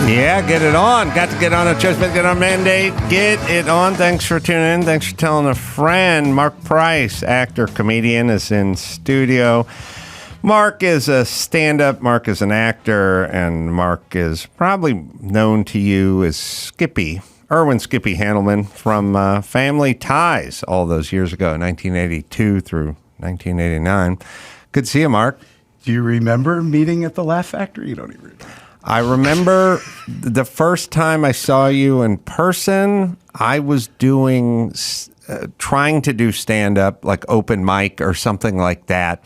Yeah, get it on. Got to get on a choice, but get on mandate. Get it on. Thanks for tuning in. Thanks for telling a friend. Marc Price, actor, comedian, is in studio. Marc is a stand-up. Marc is an actor, and Marc is probably known to you as Skippy, Erwin Skippy Handelman from Family Ties all those years ago, 1982 through 1989. Good to see you, Marc. Do you remember meeting at the Laugh Factory? You don't even remember. I remember the first time I saw you in person, I was trying to do stand-up, like open mic or something like that,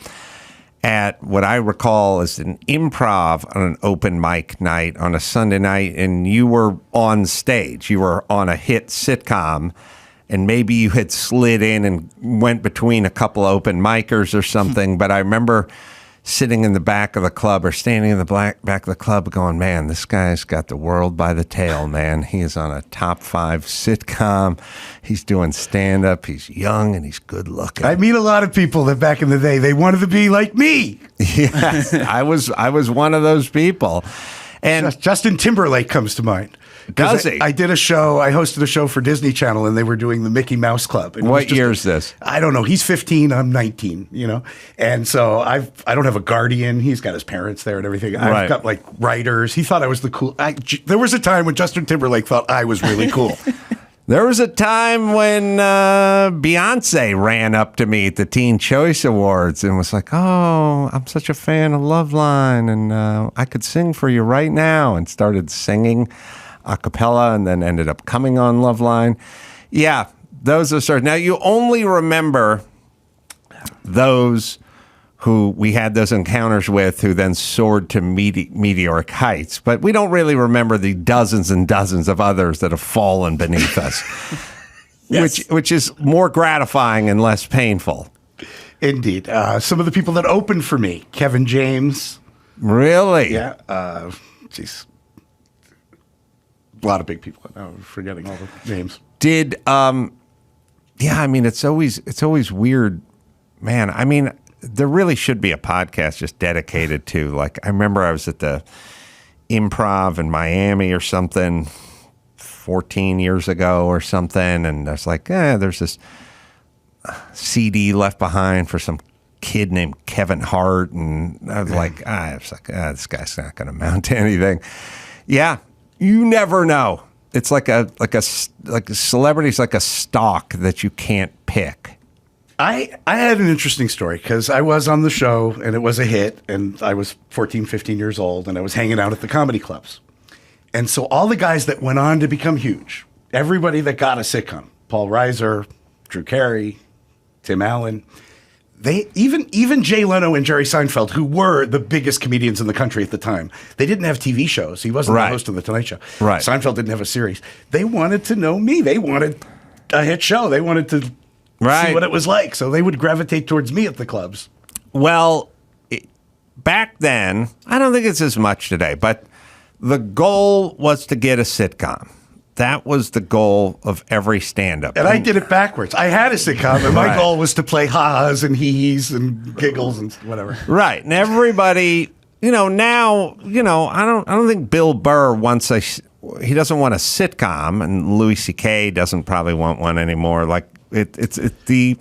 at what I recall as an improv on an open mic night on a Sunday night, and you were on stage. You were on a hit sitcom, and maybe you had slid in and went between a couple of open micers or something, but I remember sitting in the back of the club or standing in the back of the club going, man, this guy's got the world by the tail, man. He is on a top 5 sitcom. He's doing stand-up. He's young and he's good looking. I meet a lot of people that back in the day, they wanted to be like me. Yes, I was one of those people. And Justin Timberlake comes to mind. Does he? I hosted a show for Disney Channel, and they were doing the Mickey Mouse Club. And what year is this? I don't know. He's 15. I'm 19. And so I don't have a guardian. He's got his parents there and everything. I've got like writers. He thought I was the cool. There was a time when Justin Timberlake thought I was really cool. There was a time when Beyonce ran up to me at the Teen Choice Awards and was like, oh, I'm such a fan of Loveline, and I could sing for you right now, and started singing a cappella and then ended up coming on Loveline. Yeah, those are started. Now, you only remember those who we had those encounters with who then soared to meteoric heights. But we don't really remember the dozens and dozens of others that have fallen beneath us, yes. which is more gratifying and less painful. Indeed. Some of the people that opened for me, Kevin James. Really? Yeah. Geez. A lot of big people. I'm forgetting all the names. It's always weird, man. I mean, there really should be a podcast just dedicated to, like, I remember I was at the Improv in Miami or something 14 years ago or something, and I was like, there's this CD left behind for some kid named Kevin Hart, and I was like, this guy's not going to amount to anything. Yeah. You never know. It's like a celebrity's like a stock that you can't pick. I had an interesting story because I was on the show and it was a hit, and I was 14, 15 years old, and I was hanging out at the comedy clubs. And so all the guys that went on to become huge, everybody that got a sitcom, Paul Reiser, Drew Carey, Tim Allen, they even Jay Leno and Jerry Seinfeld, who were the biggest comedians in the country at the time, they didn't have TV shows. He wasn't the host of The Tonight Show. Right. Seinfeld didn't have a series. They wanted to know me. They wanted a hit show. They wanted to see what it was like. So they would gravitate towards me at the clubs. Well, back then, I don't think it's as much today, but the goal was to get a sitcom. That was the goal of every stand-up. And I did it backwards. I had a sitcom, and my goal was to play ha-has and hee-hees and giggles and whatever. Right. And everybody, now, I don't think Bill Burr he doesn't want a sitcom, and Louis C.K. doesn't probably want one anymore. Like, the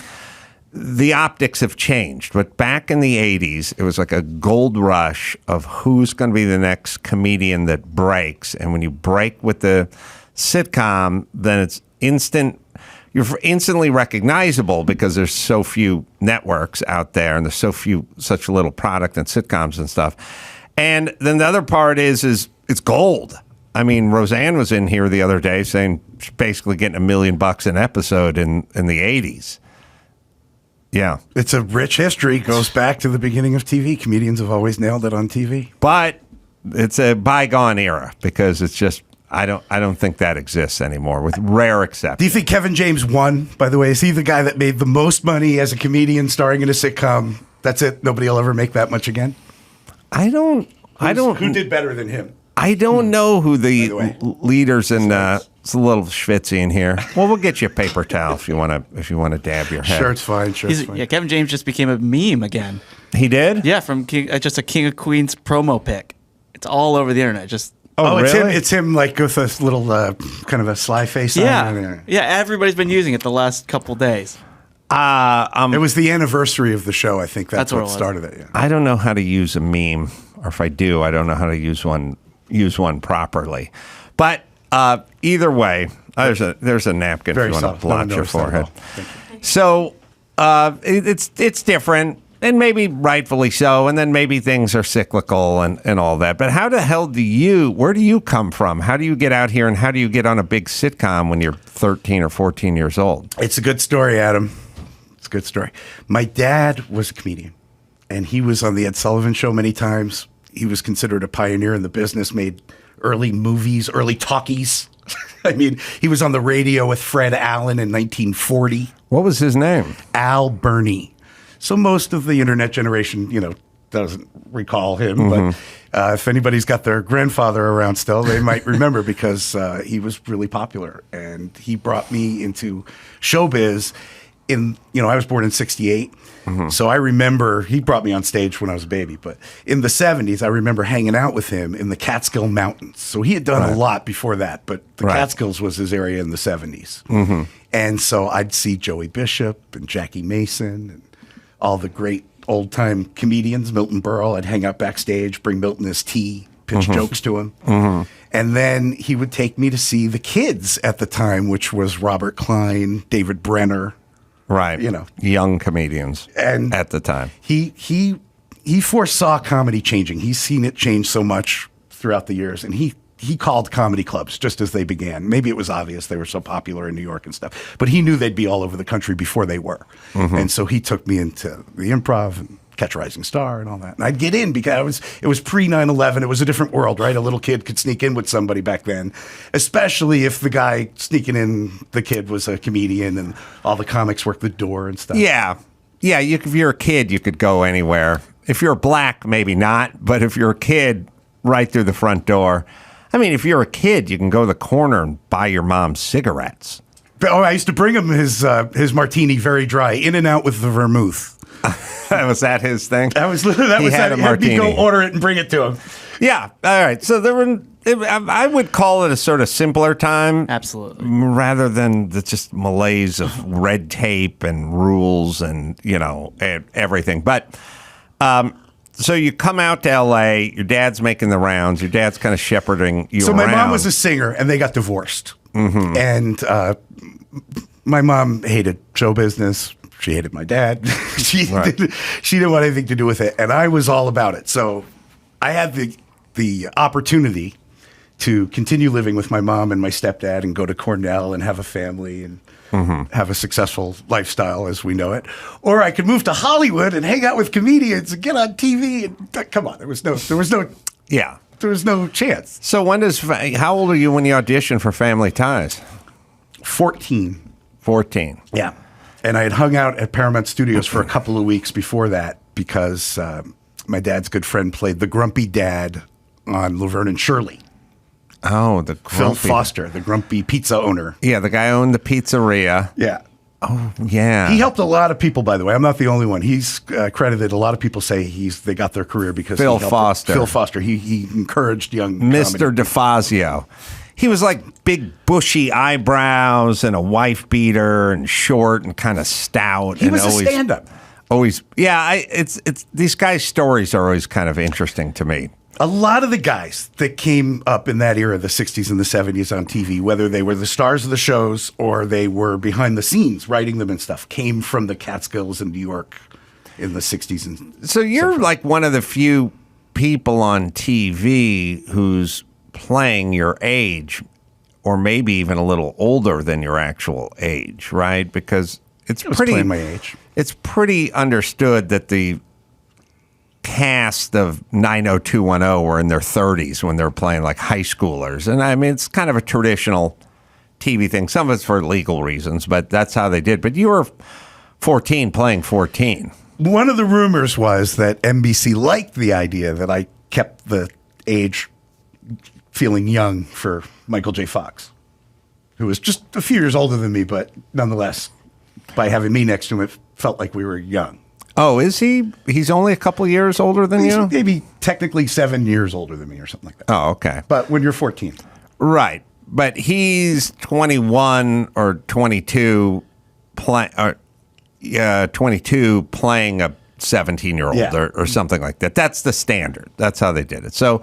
optics have changed. But back in the 80s, it was like a gold rush of who's going to be the next comedian that breaks. And when you break with the sitcom, then it's you're instantly recognizable because there's so few networks out there and there's such little product and sitcoms and stuff. And then the other part is it's gold. I mean, Roseanne was in here the other day saying she's basically getting $1 million an episode in the 80s. Yeah. It's a rich history. Goes back to the beginning of TV. Comedians have always nailed it on TV. But it's a bygone era because it's just, I don't think that exists anymore, with rare exceptions. Do you think Kevin James won, by the way? Is he the guy that made the most money as a comedian starring in a sitcom? That's it? Nobody will ever make that much again? Who did better than him? I don't know who the leaders in it's a little schwitzy in here. Well, we'll get you a paper towel if you want to dab your head. Sure, it's fine. Yeah, Kevin James just became a meme again. He did? Yeah, from just a King of Queens promo pic. It's all over the internet. Oh, it's him. really? It's him, like with a little kind of a sly face. Yeah. on it. Yeah, everybody's been using it the last couple days. It was the anniversary of the show. I think that's That's what what it was. started it. Yeah. I don't know how to use a meme, or if I do, I don't know how to use one properly. But either way, there's a napkin Very if you want soft. to blot No, your notice that at forehead. all. Thank you. So it's different, and maybe rightfully so, and then maybe things are cyclical and all that. But how the hell where do you come from? How do you get out here, and how do you get on a big sitcom when you're 13 or 14 years old? It's a good story, Adam. It's a good story. My dad was a comedian, and he was on the Ed Sullivan Show many times. He was considered a pioneer in the business, made early movies, early talkies. I mean, he was on the radio with Fred Allen in 1940. What was his name? Al Burney. So most of the internet generation, doesn't recall him. But if anybody's got their grandfather around still, they might remember because he was really popular. And he brought me into showbiz I was born in 68. So I remember he brought me on stage when I was a baby. But in the 70s, I remember hanging out with him in the Catskill Mountains. So he had done a lot before that, but the Catskills was his area in the 70s. And so I'd see Joey Bishop and Jackie Mason and all the great old-time comedians, Milton Berle. I'd hang out backstage, bring Milton his tea, pitch jokes to him. And then he would take me to see the kids at the time, which was Robert Klein, David Brenner. Right. Young comedians And at the time. He foresaw comedy changing. He's seen it change so much throughout the years. And he called comedy clubs just as they began. Maybe it was obvious they were so popular in New York and stuff. But he knew they'd be all over the country before they were. And so he took me into the Improv and Catch a Rising Star and all that. And I'd get in because it was pre 9/11. It was a different world, right? A little kid could sneak in with somebody back then, especially if the guy sneaking in the kid was a comedian and all the comics worked the door and stuff. Yeah. Yeah. If you're a kid, you could go anywhere. If you're black, maybe not. But if you're a kid, right through the front door. I mean, if you're a kid, you can go to the corner and buy your mom cigarettes. Oh, I used to bring him his martini very dry, in and out with the vermouth. Was that his thing? That was He had a He had me martini. go order it and bring it to him. Yeah. All right. So I would call it a sort of simpler time. Absolutely. Rather than the just malaise of red tape and rules and, everything. But so you come out to L.A., your dad's making the rounds, your dad's kind of shepherding you So around. my mom was a singer, and they got divorced. And my mom hated show business. She hated my dad. She didn't want anything to do with it, and I was all about it. So I had the opportunity to continue living with my mom and my stepdad and go to Cornell and have a family and have a successful lifestyle as we know it. Or I could move to Hollywood and hang out with comedians and get on TV. And come on, there was no chance. So how old are you when you audition for Family Ties? 14. 14. Yeah. And I had hung out at Paramount Studios for a couple of weeks before that because my dad's good friend played the grumpy dad on Laverne and Shirley. Oh, the Phil grumpy. Foster, the grumpy pizza owner. Yeah, the guy owned the pizzeria. Yeah. Oh, yeah. He helped a lot of people, by the way. I'm not the only one. He's credited. A lot of people say they got their career because Phil he helped Foster. Phil Foster. He encouraged young Mr. comedy. DeFazio. He was like big bushy eyebrows and a wife beater and short and kind of stout. He was a stand-up. Always, yeah. It's these guys' stories are always kind of interesting to me. A lot of the guys that came up in that era, the 60s and the 70s on TV, whether they were the stars of the shows or they were behind the scenes writing them and stuff, came from the Catskills in New York in the 60s. And So you're like one of the few people on TV who's playing your age, or maybe even a little older than your actual age, right? Because it's pretty playing my age. It's pretty understood that the cast of 90210 were in their 30s when they were playing like high schoolers, and I mean it's kind of a traditional TV thing. Some of it's for legal reasons, but that's how they did. But you were 14 playing 14. One of the rumors was that NBC liked the idea that I kept the age feeling young for Michael J. Fox, who was just a few years older than me, but nonetheless, by having me next to him, it felt like we were young. Oh, is he? He's only a couple years older than He's you? maybe technically 7 years older than me or something like that. Oh, okay. But when you're 14. Right. But he's 21 or 22 22 playing a 17-year-old Yeah. or something like that. That's the standard. That's how they did it. So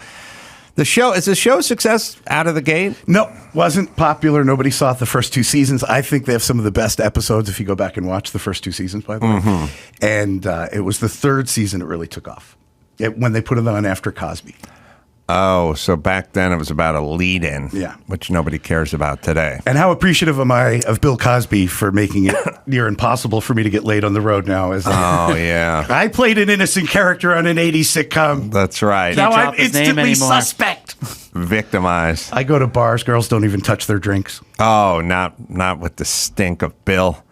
is the show a success out of the gate? No, wasn't popular. Nobody saw it the first 2 seasons. I think they have some of the best episodes if you go back and watch the first 2 seasons, by the way. And it was the 3rd season it really took off when they put it on after Cosby. Oh, so back then it was about a lead-in, Yeah. which nobody cares about today. And how appreciative am I of Bill Cosby for making it near impossible for me to get laid on the road now. As Oh, yeah. I played an innocent character on an 80s sitcom. That's right. Now drop I'm his name instantly anymore. suspect. Victimized. I go to bars. Girls don't even touch their drinks. Oh, not with the stink of Bill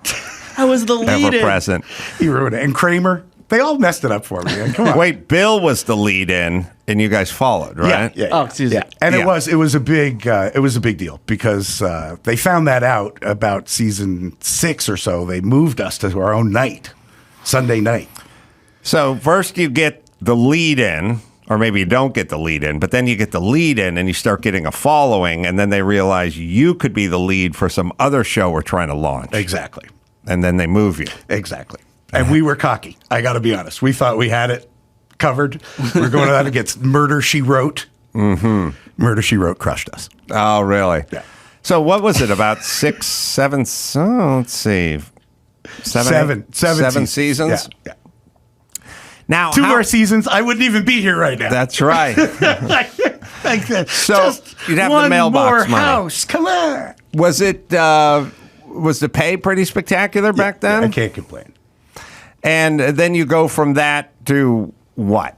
I was the lead. ever present. He ruined it. And Kramer, they all messed it up for me. Man. Come on. Wait, Bill was the lead-in, and you guys followed, right? Yeah. Oh, excuse me. And Yeah. it was a big deal because they found that out about season 6 or so. They moved us to our own night, Sunday night. So first you get the lead-in, or maybe you don't get the lead-in, but then you get the lead-in and you start getting a following, and then they realize you could be the lead for some other show we're trying to launch. Exactly. And then they move you. Exactly. And we were cocky. I got to be honest. We thought we had it covered. We were going out against Murder, She Wrote. Mm-hmm. Murder, She Wrote crushed us. Oh, really? Yeah. So what was it, about 6, 7, let's see. Seven seasons? Yeah. Now, 2 more seasons, I wouldn't even be here right now. That's right. So you'd have the one mailbox more money. house. Come on. Was it, was the pay pretty spectacular back then? I can't complain. And then you go from that to what?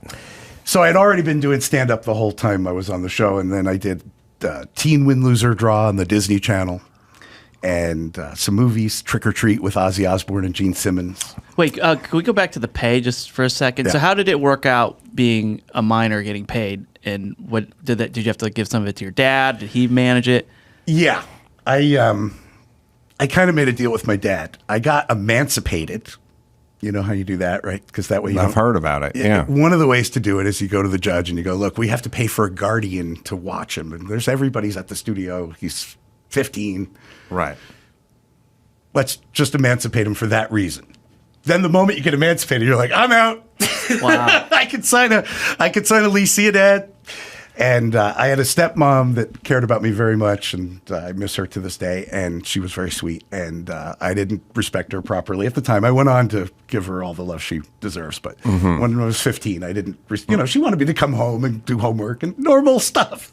So I'd already been doing stand-up the whole time I was on the show, and then I did Teen Win Loser Draw on the Disney Channel, and some movies, Trick or Treat with Ozzy Osbourne and Gene Simmons. Wait, can we go back to the pay just for a second? Yeah. So how did it work out being a minor getting paid? And what did you have to give some of it to your dad? Did he manage it? Yeah, I kind of made a deal with my dad. I got emancipated. You know how you do that, right? Because that way you I've don't- heard about it, yeah. One of the ways to do it is you go to the judge and you go, look, we have to pay for a guardian to watch him. And everybody's at the studio. He's 15. Right. Let's just emancipate him for that reason. Then the moment you get emancipated, you're like, I'm out. Wow. I could sign a lease, see a dad. And I had a stepmom that cared about me very much, and I miss her to this day. And she was very sweet, and I didn't respect her properly at the time. I went on to give her all the love she deserves, but when I was 15, I didn't. She wanted me to come home and do homework and normal stuff.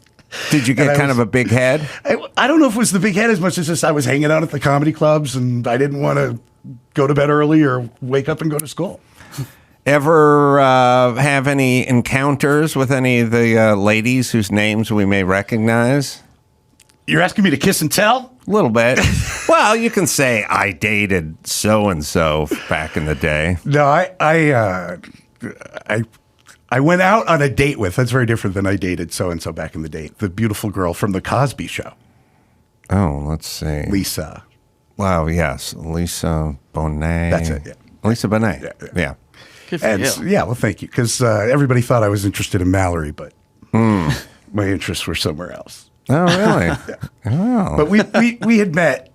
Did you And get I kind was- of a big head? I don't know if it was the big head as much as just I was hanging out at the comedy clubs, and I didn't want to go to bed early or wake up and go to school. Ever have any encounters with any of the ladies whose names we may recognize? You're asking me to kiss and tell? A little bit. Well, you can say I dated so and so back in the day. No, I went out on a date with. That's very different than I dated so and so back in the day. The beautiful girl from the Cosby Show, Oh, let's see. Lisa. Wow, yes, Lisa Bonet. That's it, yeah. Lisa Bonet. Yeah. Yeah. Good for And you. yeah, well, thank you, because everybody thought I was interested in Mallory, but my interests were somewhere else. Oh, really? Oh. But we had met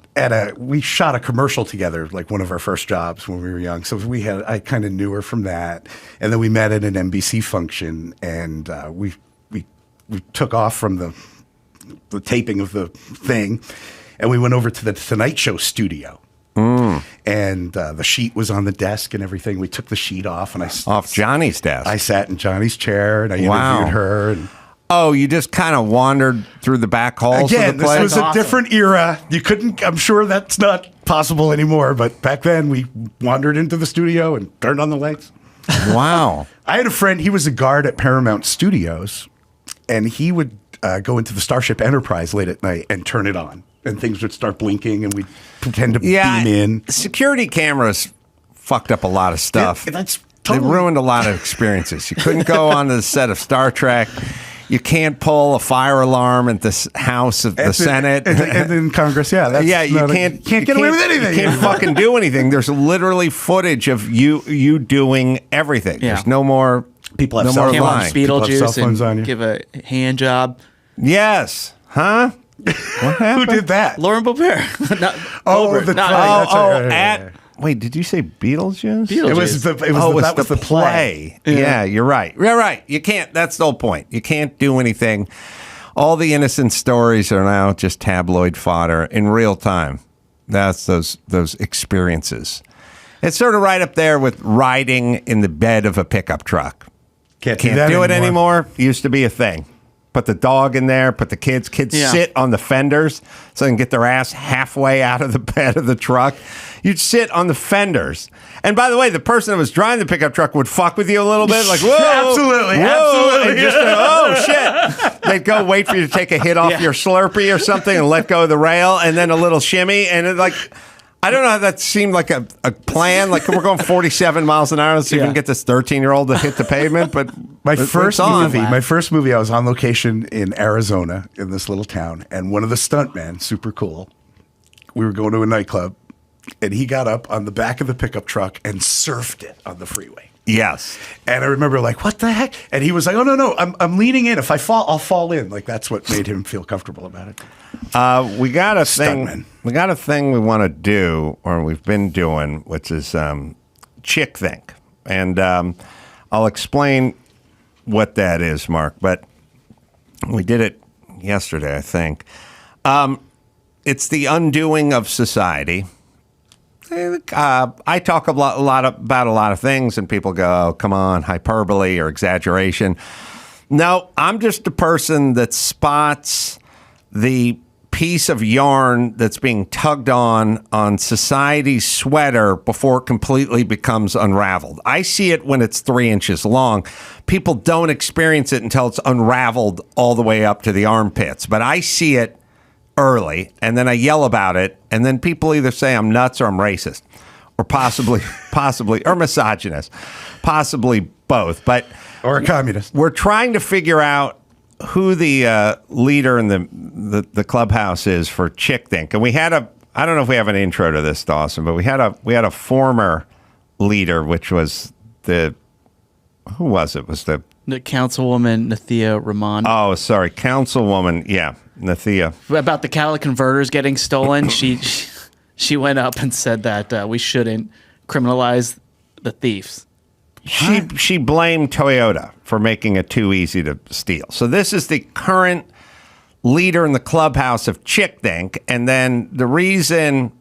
we shot a commercial together, like one of our first jobs when we were young. So I kind of knew her from that, and then we met at an NBC function, and we took off from the taping of the thing, and we went over to the Tonight Show studio. And the sheet was on the desk and everything. We took the sheet off, and Off Johnny's desk. I sat in Johnny's chair, and I Wow. interviewed her. And Oh, you just kind of wandered through the back halls again, of the this place? was a Awesome. different era. You couldn't. I'm sure that's not possible anymore. But back then, we wandered into the studio and turned on the lights. Wow. I had a friend. He was a guard at Paramount Studios, and he would go into the Starship Enterprise late at night and turn it on, and things would start blinking, and we'd pretend to Yeah. beam in. Security cameras fucked up a lot of stuff. Yeah, that's They totally ruined a lot of experiences. You couldn't go onto the set of Star Trek. You can't pull a fire alarm at the House of the Senate. And in Congress, yeah. You can't get away with anything. You can't fucking do anything. There's literally footage of you doing everything. Yeah. There's no more People have no cell more phones. lying. People have cell Beetlejuice phones on you. and give a hand job. Yes. Huh? What happened? Who did that? Lauren Beaupere. Not Oh, Goldberg. the Not- play. That's right, right, at right. wait, did you say Beetlejuice? Beetlejuice. It was the that was the play. Yeah, you're right. You're right. You can't. That's the whole point. You can't do anything. All the innocent stories are now just tabloid fodder in real time. That's those experiences. It's sort of right up there with riding in the bed of a pickup truck. Can't Can't do it anymore. Used to be a thing. Put the dog in there, put the kids Yeah. sit on the fenders so they can get their ass halfway out of the bed of the truck. You'd sit on the fenders. And by the way, the person that was driving the pickup truck would fuck with you a little bit, like, whoa. Absolutely, whoa, absolutely. and just, oh, shit. They'd go wait for you to take a hit off your Slurpee or something and let go of the rail and then a little shimmy. And it, like, I don't know how that seemed like a plan. Like, we're going 47 miles an hour. Let's see if we can get this 13-year-old to hit the pavement. But My it's first on. movie, I was on location in Arizona in this little town, and one of the stuntmen, super cool, we were going to a nightclub, and he got up on the back of the pickup truck and surfed it on the freeway. Yes. And I remember like, what the heck? And he was like, oh, no, I'm leaning in. If I fall, I'll fall in. Like, that's what made him feel comfortable about it. We got a thing. Stuntman. We got a thing we want to do, or we've been doing, which is chick think, and I'll explain what that is, Mark. But we did it yesterday, I think. It's the undoing of society. I talk about a lot of things, and people go, oh, "Come on, hyperbole or exaggeration." No, I'm just a person that spots the piece of yarn that's being tugged on society's sweater before it completely becomes unraveled. I see it when it's 3 inches long. People don't experience it until it's unraveled all the way up to the armpits. But I see it early, and then I yell about it, and then people either say I'm nuts or I'm racist, or possibly, or misogynist, possibly both. But Or a communist. we're trying to figure out who the leader in the clubhouse is for Chick Think. And we had I don't know if we have an intro to this, Dawson, but we had a former leader, which was who was it? Was the Councilwoman Nathia Rahman. Oh, sorry, Councilwoman, yeah, Nathia. About the catalytic converters getting stolen. She went up and said that we shouldn't criminalize the thieves. She blamed Toyota for making it too easy to steal. So this is the current leader in the clubhouse of Chick Think, and then the reason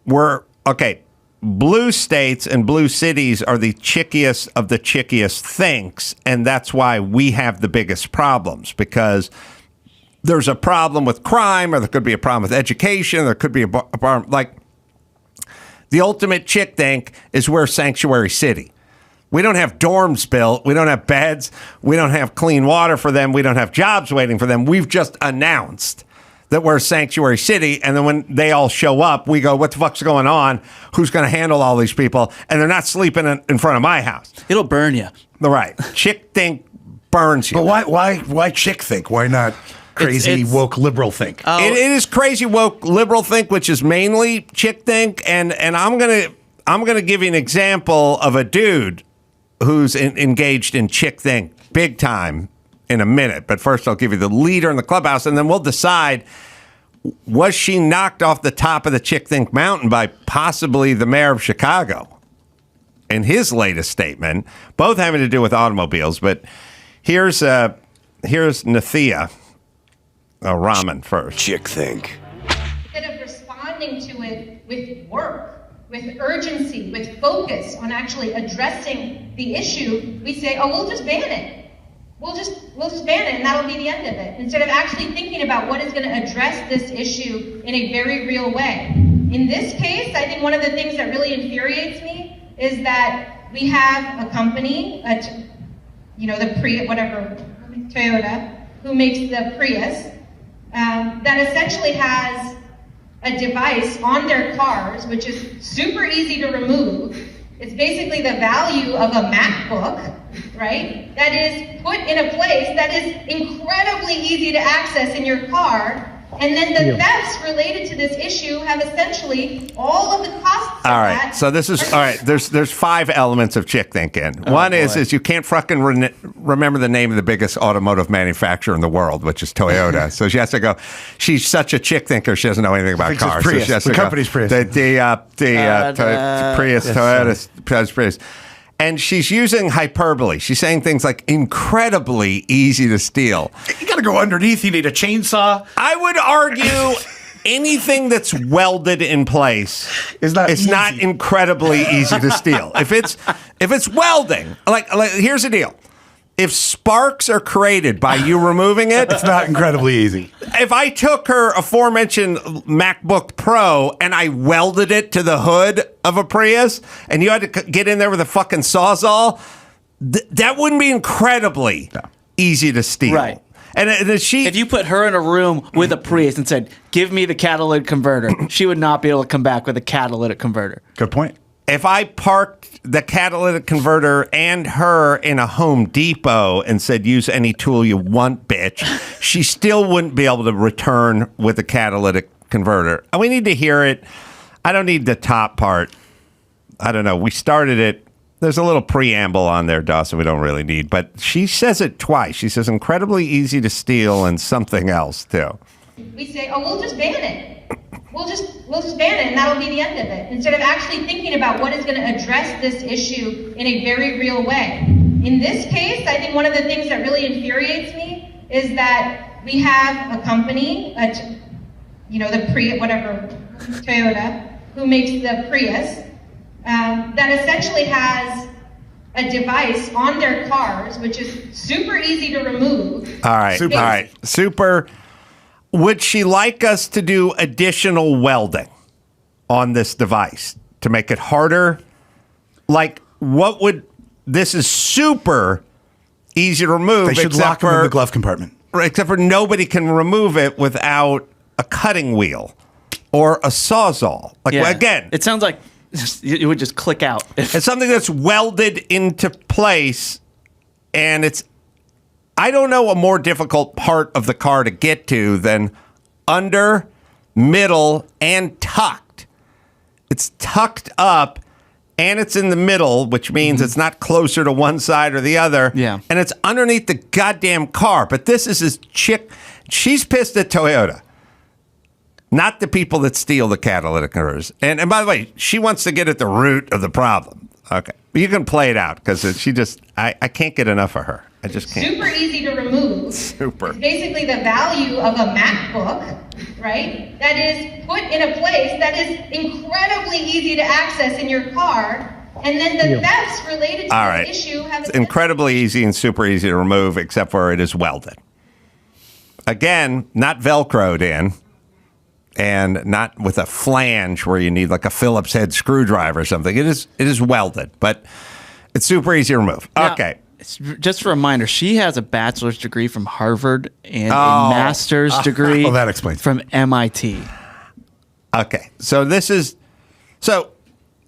we're okay. Blue states and blue cities are the chickiest of the chickiest thinks, and that's why we have the biggest problems, because there's a problem with crime, or there could be a problem with education, there could be a problem like. The ultimate chick think is we're Sanctuary City. We don't have dorms built. We don't have beds. We don't have clean water for them. We don't have jobs waiting for them. We've just announced that we're Sanctuary City. And then when they all show up, we go, what the fuck's going on? Who's going to handle all these people? And they're not sleeping in front of my house. It'll burn you. Right. Chick think burns you. But why chick think? Why not crazy It's- woke liberal think? It is crazy woke liberal think, which is mainly chick think, and I'm gonna give you an example of a dude who's engaged in chick think big time in a minute. But first, I'll give you the leader in the clubhouse, and then we'll decide, was she knocked off the top of the chick think mountain by possibly the mayor of Chicago in his latest statement, both having to do with automobiles. But here's Nathia. Ramen first. Chick think. Instead of responding to it with work, with urgency, with focus on actually addressing the issue, we say, oh, we'll just ban it. We'll just ban it, and that'll be the end of it. Instead of actually thinking about what is going to address this issue in a very real way. In this case, I think one of the things that really infuriates me is that we have a company, Toyota, who makes the Prius, that essentially has a device on their cars, which is super easy to remove. It's basically the value of a MacBook, right? That is put in a place that is incredibly easy to access in your car. And then the thefts related to this issue have essentially all of the costs. All right. So this is all right. There's 5 elements of chick thinking. One is you can't fucking remember the name of the biggest automotive manufacturer in the world, which is Toyota. So she has to go. She's such a chick thinker. She doesn't know anything about cars. Prius. So she has The to company's Prius. The Prius, Toyota Prius. And she's using hyperbole. She's saying things like incredibly easy to steal. You got to go underneath. You need a chainsaw. I would argue anything that's welded in place It's not incredibly easy to steal. If it's welding, like here's the deal. If sparks are created by you removing it, It's not incredibly easy. if I took her aforementioned MacBook Pro and I welded it to the hood of a Prius and you had to get in there with a fucking Sawzall, that wouldn't be incredibly easy to steal. Right. And If you put her in a room with a Prius and said, "Give me the catalytic converter," she would not be able to come back with a catalytic converter. Good point. if I parked the catalytic converter and her in a Home Depot and said, use any tool you want, bitch, she still wouldn't be able to return with a catalytic converter. And we need to hear it. I don't need the top part. I don't know. We started it. There's a little preamble on there, Dawson, we don't really need. But she says it twice. She says incredibly easy to steal and something else, too. We say, oh, we'll just ban it. We'll just ban it, and that'll be the end of it. Instead of actually thinking about what is going to address this issue in a very real way. In this case, I think one of the things that really infuriates me is that we have a company, Toyota, who makes the Prius, that essentially has a device on their cars, which is super easy to remove. All right. Super. Would she like us to do additional welding on this device to make it harder? Like, this is super easy to remove. They should lock them in the glove compartment. Except for nobody can remove it without a cutting wheel or a Sawzall. Again, it sounds like it would just click out. It's something that's welded into place, and I don't know a more difficult part of the car to get to than under, middle, and tucked. It's tucked up, and it's in the middle, which means it's not closer to one side or the other. Yeah. And it's underneath the goddamn car. But this is his chick. She's pissed at Toyota, not the people that steal the catalytic converters. And by the way, she wants to get at the root of the problem. Okay. You can play it out because I can't get enough of her. I just can't. Super easy to remove. Super. It's basically the value of a MacBook, right? That is put in a place that is incredibly easy to access in your car. And then the thefts related to this issue have... It's incredibly easy and super easy to remove, except for it is welded. Again, not Velcroed in. And not with a flange where you need like a Phillips head screwdriver or something. It is welded, but it's super easy to remove. Now, okay. Just a reminder, she has a bachelor's degree from Harvard and a master's degree that explains. from MIT. Okay. So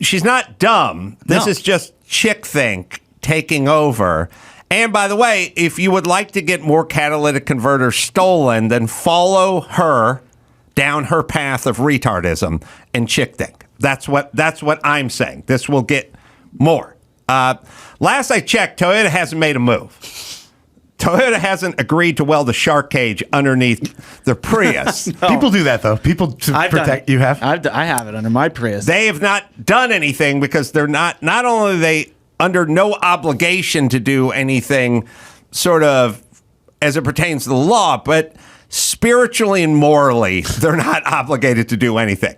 she's not dumb. This is just chick think taking over. And by the way, if you would like to get more catalytic converters stolen, then follow her down her path of retardism and chick think. That's what I'm saying. This will get more. Last I checked, Toyota hasn't made a move. Toyota hasn't agreed to weld a shark cage underneath the Prius. No. People do that, though. People protect. You have? I have it under my Prius. They have not done anything because they're not only are they under no obligation to do anything sort of as it pertains to the law, but spiritually and morally, they're not obligated to do anything.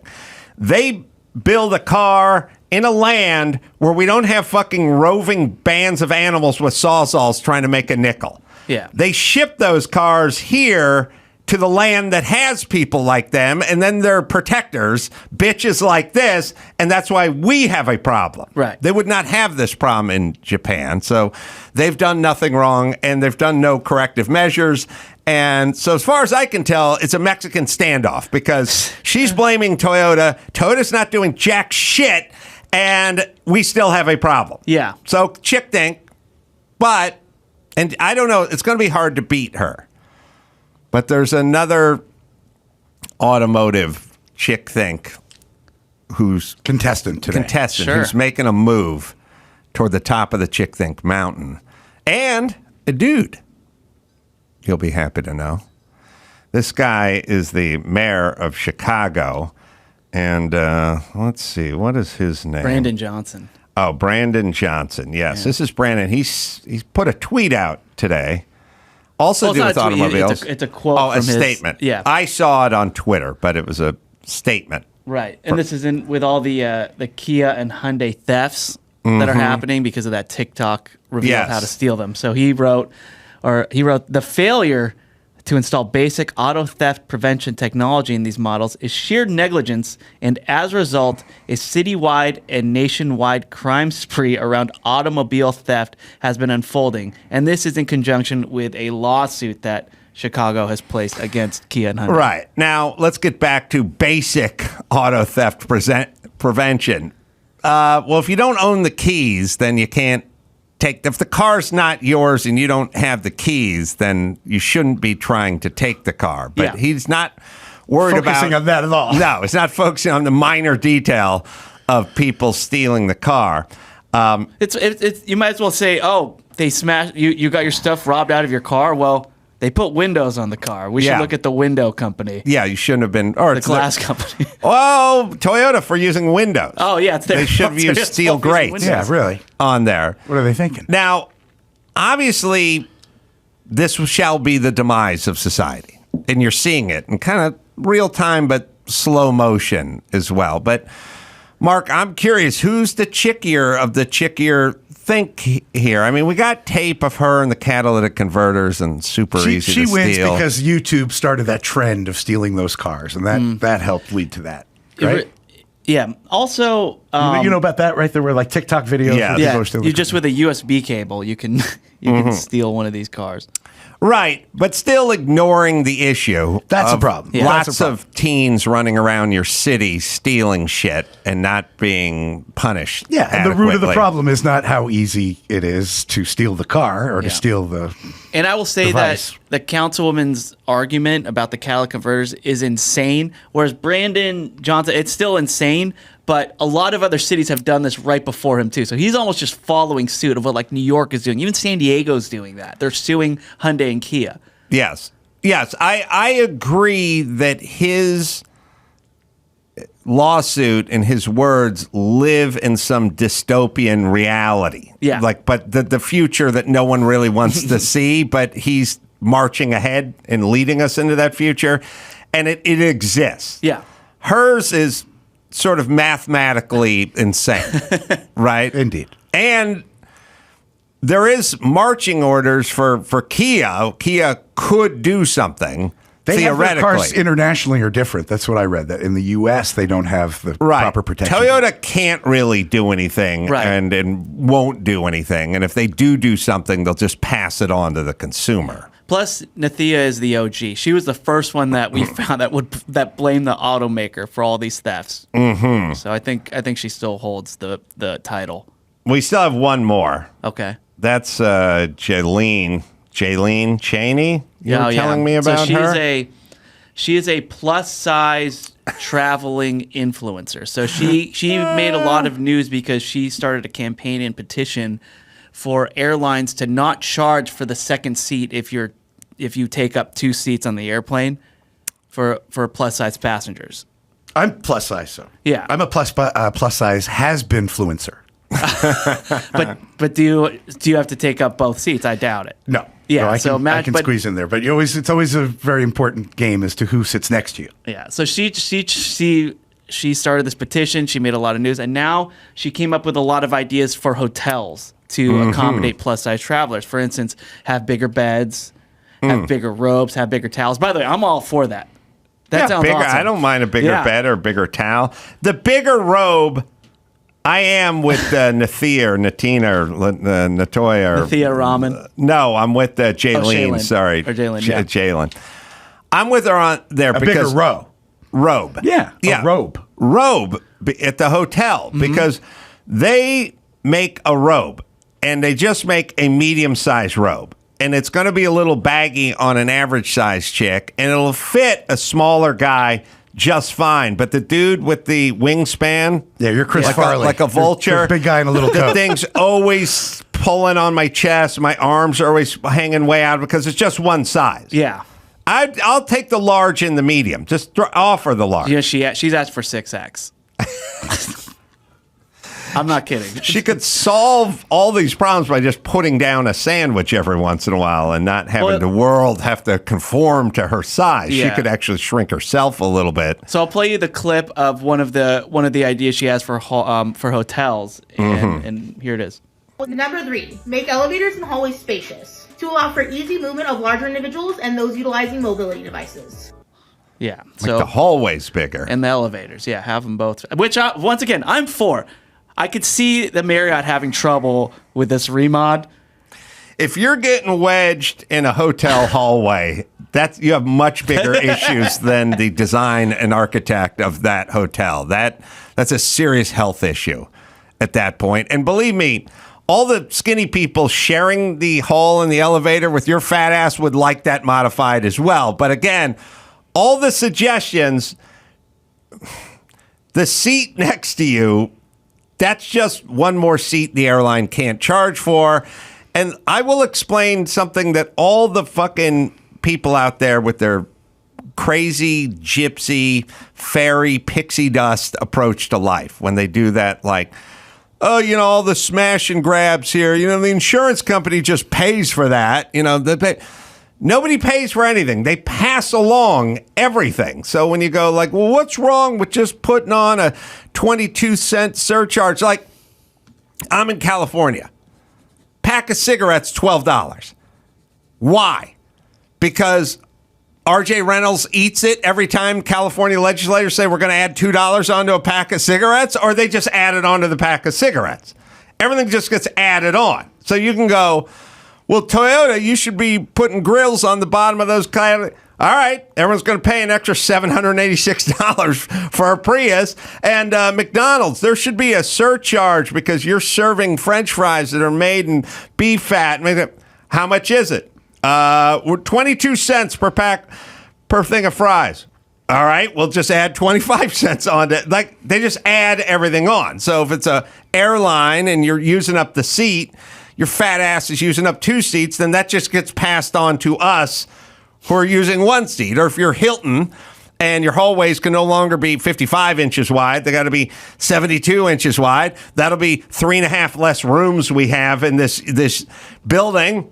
They build a car in a land where we don't have fucking roving bands of animals with sawzalls trying to make a nickel. Yeah. They ship those cars here to the land that has people like them, and then they're protectors, bitches like this, and that's why we have a problem. Right. They would not have this problem in Japan. So they've done nothing wrong, and they've done no corrective measures. And so as far as I can tell, it's a Mexican standoff because she's blaming Toyota. Toyota's not doing jack shit, and we still have a problem. Yeah. So chick think, But, and I don't know, it's going to be hard to beat her. But there's another automotive chick think who's Contestant today. Sure. who's making a move toward the top of the chick think mountain. And a dude. You'll be happy to know. This guy is the mayor of Chicago. And let's see, what is his name? Brandon Johnson. Oh, Brandon Johnson. Yes, This is Brandon. He's put a tweet out today. Also Well, do it's with not a tweet, automobiles. it's a quote Oh, a from his- statement. yeah. I saw it on Twitter, but it was a statement. Right. And this is in with all the Kia and Hyundai thefts that are happening because of that TikTok review of how to Yes. steal them. So he wrote the failure to install basic auto theft prevention technology in these models is sheer negligence, and as a result, a citywide and nationwide crime spree around automobile theft has been unfolding. And this is in conjunction with a lawsuit that Chicago has placed against Kia and Hyundai. Right. Now, let's get back to basic auto theft prevention. Well, if you don't own the keys, then you can't if the car's not yours and you don't have the keys, then you shouldn't be trying to take the car. But Yeah. he's not worried Focusing on that at all. No, it's not focusing on the minor detail of people stealing the car. It's you might as well say, oh, they smashed you got your stuff robbed out of your car. Well, they put windows on the car. We should Yeah. look at the window company, Yeah, you shouldn't have been. Or the it's glass company. Oh, Toyota for using windows. Oh yeah, it's their They should have used Toyota's steel fault for using grates. windows. Yeah, really. On there. What are they thinking? Now, obviously, this shall be the demise of society. And you're seeing it in kind of real time, but slow motion as well. But, Mark, I'm curious, who's the chickier of the chickier think here? I mean, we got tape of her and the catalytic converters and super easy She to wins steal. because YouTube started that trend of stealing those cars, and that helped lead to that. Right? Yeah. Also, you know about that, right? There were like TikTok videos. Yeah. where people yeah, were stealing you just with a USB cable, you can can steal one of these cars. Right, but still ignoring the issue. That's a of problem. Yeah. Lots That's a problem. of teens running around your city stealing shit and not being punished. Yeah, and the root of the adequately. problem is not how easy it is to steal the car or to Yeah. steal the. And I will say Device. that the councilwoman's argument about the catalytic converters is insane, whereas Brandon Johnson, it's still insane, but a lot of other cities have done this right before him too. So he's almost just following suit of what like New York is doing. Even San Diego's doing that. They're suing Hyundai and Kia. Yes. I agree that his lawsuit and his words live in some dystopian reality. Yeah. But the future that no one really wants to see, but he's marching ahead and leading us into that future. And it exists. Yeah. Hers is sort of mathematically insane, right? Indeed. And there is marching orders for Kia. Kia could do something They have their theoretically. cars internationally are different. That's what I read. That in the U.S. they don't have the Right. proper protection. Toyota can't really do anything Right. and won't do anything. And if they do something, they'll just pass it on to the consumer. Plus, Nathia is the OG. She was the first one that we found that blamed the automaker for all these thefts. Mm-hmm. So I think she still holds the title. We still have one more. Okay. That's Jaylene Cheney. You were telling me about so her? She is a plus size traveling influencer. So she made a lot of news because she started a campaign and petition for airlines to not charge for the second seat if you take up 2 seats on the airplane for plus size passengers. I'm plus size, so Yeah. I'm a plus size has been fluencer. But do you have to take up both seats? I doubt it. No, Yeah, no, I so can, Matt- I can but- squeeze in there, but it's always a very important game as to who sits next to you. Yeah. So she started this petition. She made a lot of news, and now she came up with a lot of ideas for hotels to accommodate plus size travelers. For instance, have bigger beds, have bigger robes, have bigger towels. By the way, I'm all for that. That sounds bigger. awesome. I don't mind a bigger Yeah. bed or a bigger towel. The bigger robe, I am with Nathia or Natina or Natoya. Or, Nathia Ramen. No, I'm with Jaylene. Shaylin. Sorry. Or Jaylin, yeah. Jaylin. I'm with her on there A because bigger robe. Yeah, a robe. Robe at the hotel because they make a robe. and they just make a medium-sized robe. And it's going to be a little baggy on an average-sized chick, and it'll fit a smaller guy just fine. But the dude with the wingspan, you're Chris Farley. Like a vulture. You're a big guy in a little coat. The thing's always pulling on my chest. My arms are always hanging way out because it's just one size. Yeah. I'll take the large and the medium. Just offer the large. Yeah, she's asked for 6X. I'm not kidding. She could solve all these problems by just putting down a sandwich every once in a while and not having the world have to conform to her size. Yeah. She could actually shrink herself a little bit. So I'll play you the clip of one of the ideas she has for hotels, and here it is. Number 3, make elevators and hallways spacious to allow for easy movement of larger individuals and those utilizing mobility devices. Yeah, So the hallway's bigger. And the elevators, yeah, have them both. Which, once again, I'm for. I could see the Marriott having trouble with this remod. If you're getting wedged in a hotel hallway, you have much bigger issues than the design and architect of that hotel. That's a serious health issue at that point. And believe me, all the skinny people sharing the hall and the elevator with your fat ass would like that modified as well. But again, all the suggestions, the seat next to you, that's just one more seat the airline can't charge for. And I will explain something that all the fucking people out there with their crazy gypsy, fairy, pixie dust approach to life when they do that, like, oh, all the smash and grabs here. The insurance company just pays for that. Nobody pays for anything. They pass along everything. So when you go like, well, what's wrong with just putting on a 22-cent surcharge? Like, I'm in California. Pack of cigarettes, $12. Why? Because RJ Reynolds eats it every time California legislators say we're going to add $2 onto a pack of cigarettes, or they just add it onto the pack of cigarettes. Everything just gets added on. So you can go, well, Toyota, you should be putting grills on the bottom of those. All right, everyone's going to pay an extra $786 for a Prius. And McDonald's, there should be a surcharge because you're serving French fries that are made in beef fat. How much is it? 22 cents per pack per thing of fries. All right, we'll just add 25 cents on it. Like, they just add everything on. So if it's a airline and you're using up the seat, your fat ass is using up 2 seats, then that just gets passed on to us who are using 1 seat. Or if you're Hilton and your hallways can no longer be 55 inches wide, they got to be 72 inches wide. That'll be 3.5 less rooms we have in this building.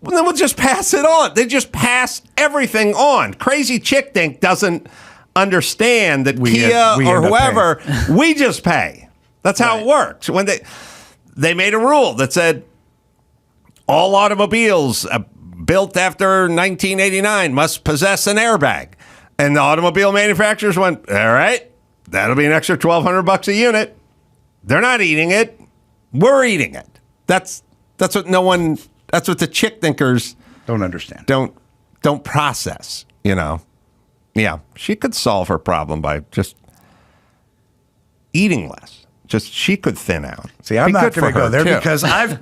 Well, then we'll just pass it on. They just pass everything on. Crazy Chick Dink doesn't understand that Kia or whoever, we just pay. That's how it works. When they made a rule that said all automobiles built after 1989 must possess an airbag. And the automobile manufacturers went, all right, that'll be an extra $1,200 a unit. They're not eating it. We're eating it. That's what that's what the chick thinkers don't understand. Don't process, Yeah, she could solve her problem by just eating less. She could thin out. See, I'm not going to go there because I'm 9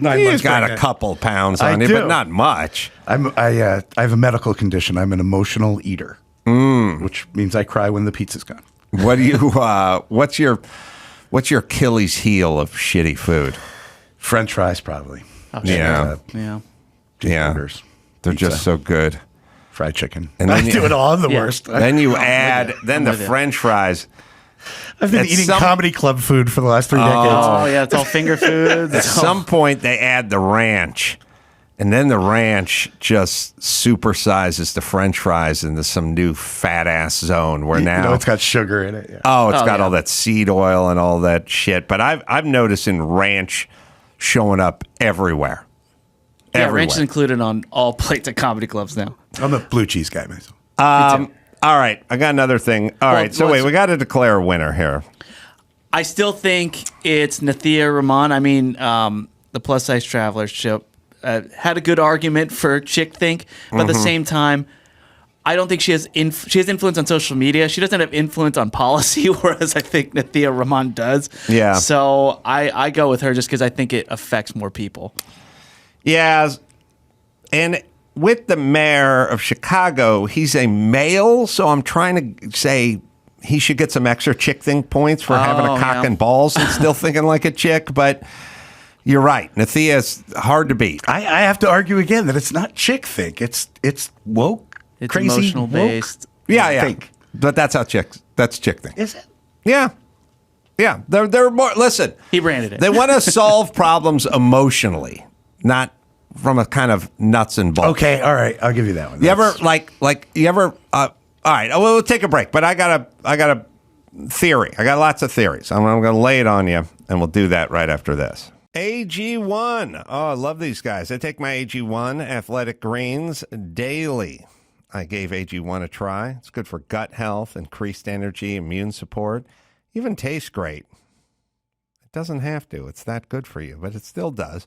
months got pregnant. A couple pounds on you, but not much. I have a medical condition. I'm an emotional eater, which means I cry when the pizza's gone. What do you? What's your Achilles heel of shitty food? French fries, probably. Oh, yeah. Burgers, they're pizza, just so good. Fried chicken. And I do it all. I'm the worst. Then you add the French fries. I've been eating comedy club food for the last 3 decades. Oh, yeah, it's all finger foods. At some point, they add the ranch, and then the ranch just supersizes the French fries into some new fat-ass zone where now... it's got sugar in it. Yeah. Oh, it's got all that seed oil and all that shit. But I've noticed in ranch showing up everywhere. Yeah, ranch is included on all plates at comedy clubs now. I'm a blue cheese guy myself. All right, I got another thing. All right, so wait, we got to declare a winner here. I still think it's Nathia Rahman. I mean, the Plus Size Traveler show had a good argument for Chick Think, but at the same time, I don't think she has influence on social media. She doesn't have influence on policy, whereas I think Nathia Rahman does. Yeah. So I go with her just because I think it affects more people. Yeah. And with the mayor of Chicago, he's a male, so I'm trying to say he should get some extra chick thing points for having a cock and balls and still thinking like a chick, but you're right. Nathia's hard to beat. I have to argue again that it's not chick think. It's woke, It's crazy, emotional woke. based. Yeah. Think. But that's chick thing. Is it? Yeah. Yeah. They're more, listen. He branded it. They want to solve problems emotionally, not from a kind of nuts and bolts. Okay, all right. I'll give you that one. You ever all right, we'll take a break, but I got a theory. I got lots of theories. I'm going to lay it on you, and we'll do that right after this. AG1. Oh, I love these guys. I take my AG1 Athletic Greens daily. I gave AG1 a try. It's good for gut health, increased energy, immune support. Even tastes great. It doesn't have to. It's that good for you, but it still does.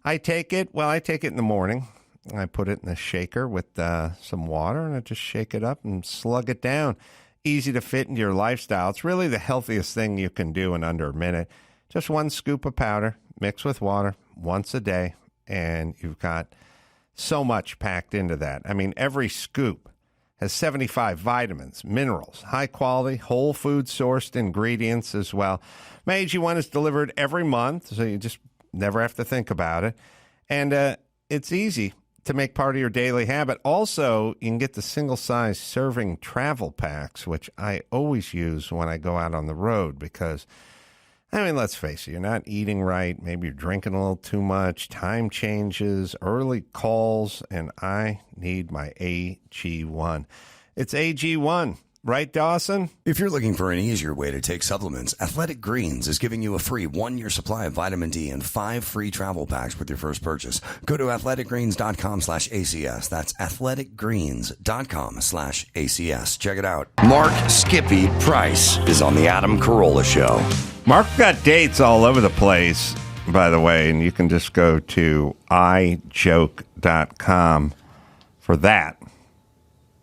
I take it in the morning. I put it in a shaker with some water, and I just shake it up and slug it down. Easy to fit into your lifestyle. It's really the healthiest thing you can do in under a minute. Just 1 scoop of powder, mix with water once a day, and you've got so much packed into that. I mean, every scoop has 75 vitamins, minerals, high-quality, whole food sourced ingredients as well. My AG1 is delivered every month, so you just never have to think about it. And it's easy to make part of your daily habit. Also, you can get the single-size serving travel packs, which I always use when I go out on the road because, I mean, let's face it, you're not eating right. Maybe you're drinking a little too much. Time changes, early calls, and I need my AG1. It's AG1. Right, Dawson? If you're looking for an easier way to take supplements, Athletic Greens is giving you a free 1-year supply of vitamin D and 5 free travel packs with your first purchase. Go to athleticgreens.com/ACS. That's athleticgreens.com/ACS. Check it out. Mark Skippy Price is on the Adam Carolla Show. Mark got dates all over the place, by the way, and you can just go to ijoke.com for that.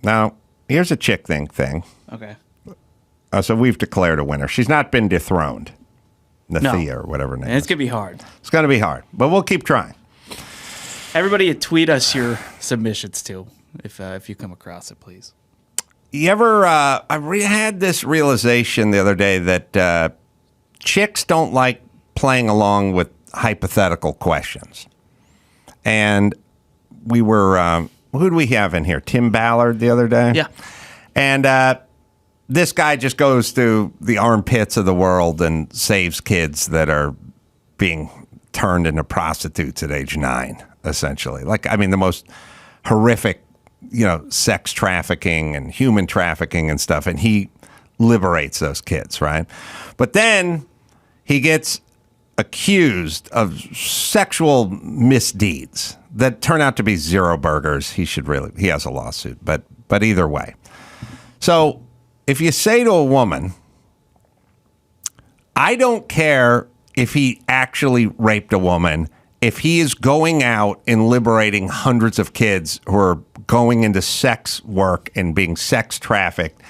Now, here's a chick thing. Okay. So we've declared a winner. She's not been dethroned. Nathia or whatever her name And it's is. going to be hard. It's going to be hard, but we'll keep trying. Everybody tweet us your submissions too, if you come across it, please. You ever, had this realization the other day that chicks don't like playing along with hypothetical questions. And we were, who do we have in here? Tim Ballard the other day? Yeah. And this guy just goes to the armpits of the world and saves kids that are being turned into prostitutes at age 9, essentially. Like, I mean, the most horrific, sex trafficking and human trafficking and stuff. And he liberates those kids, right? But then he gets accused of sexual misdeeds that turn out to be zero burgers. He has a lawsuit, but either way. So if you say to a woman, I don't care if he actually raped a woman, if he is going out and liberating hundreds of kids who are going into sex work and being sex trafficked,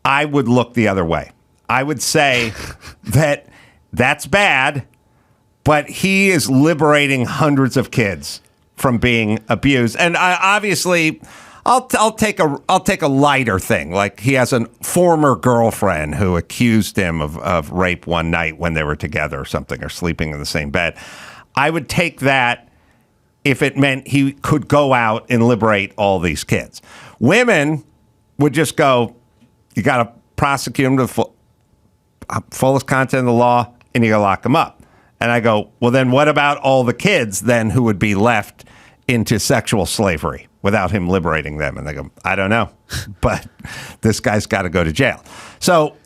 I would look the other way. I would say that that's bad, but he is liberating hundreds of kids from being abused. And obviously, I'll take a lighter thing. Like he has a former girlfriend who accused him of rape one night when they were together or something, or sleeping in the same bed. I would take that if it meant he could go out and liberate all these kids. Women would just go, you got to prosecute him to the fullest content of the law, and you got to lock him up. And I go, well, then what about all the kids then who would be left into sexual slavery without him liberating them? And they go, I don't know, but this guy's got to go to jail. So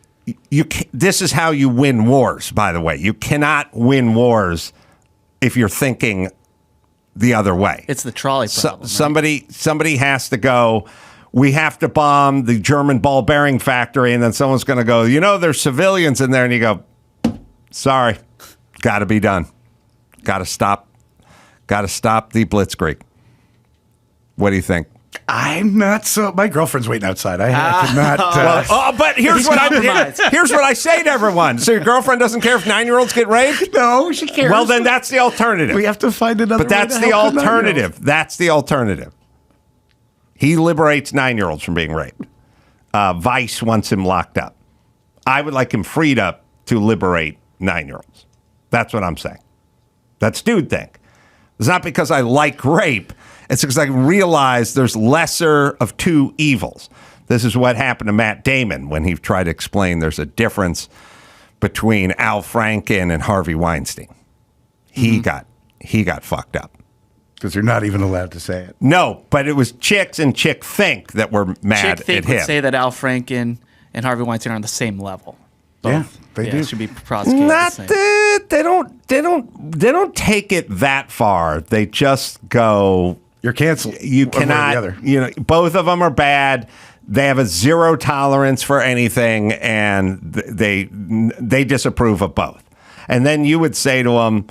this is how you win wars, by the way. You cannot win wars if you're thinking the other way. It's the trolley problem. Somebody has to go, we have to bomb the German ball bearing factory, and then someone's going to go, there's civilians in there, and you go, sorry, got to be done. Got to stop the blitzkrieg. What do you think? I'm not so. My girlfriend's waiting outside. I cannot. But here's what I say to everyone. So your girlfriend doesn't care if 9-year-olds get raped? No, she cares. Well, then that's the alternative. We have to find another. But that's the alternative. That's the alternative. He liberates 9-year-olds from being raped. Vice wants him locked up. I would like him freed up to liberate 9-year-olds. That's what I'm saying. That's dude thing. It's not because I like rape. It's because I realize there's lesser of two evils. This is what happened to Matt Damon when he tried to explain there's a difference between Al Franken and Harvey Weinstein. He got fucked up. Because you're not even allowed to say it. No, but it was chicks and Chick Think that were mad Chick Think at him. would say that Al Franken and Harvey Weinstein are on the same level. Both. Yeah, they do. Should be prosecuted. They don't take it that far. They just go, you're canceled. You one way or the cannot. other. Both of them are bad. They have a zero tolerance for anything, and they disapprove of both. And then you would say to them,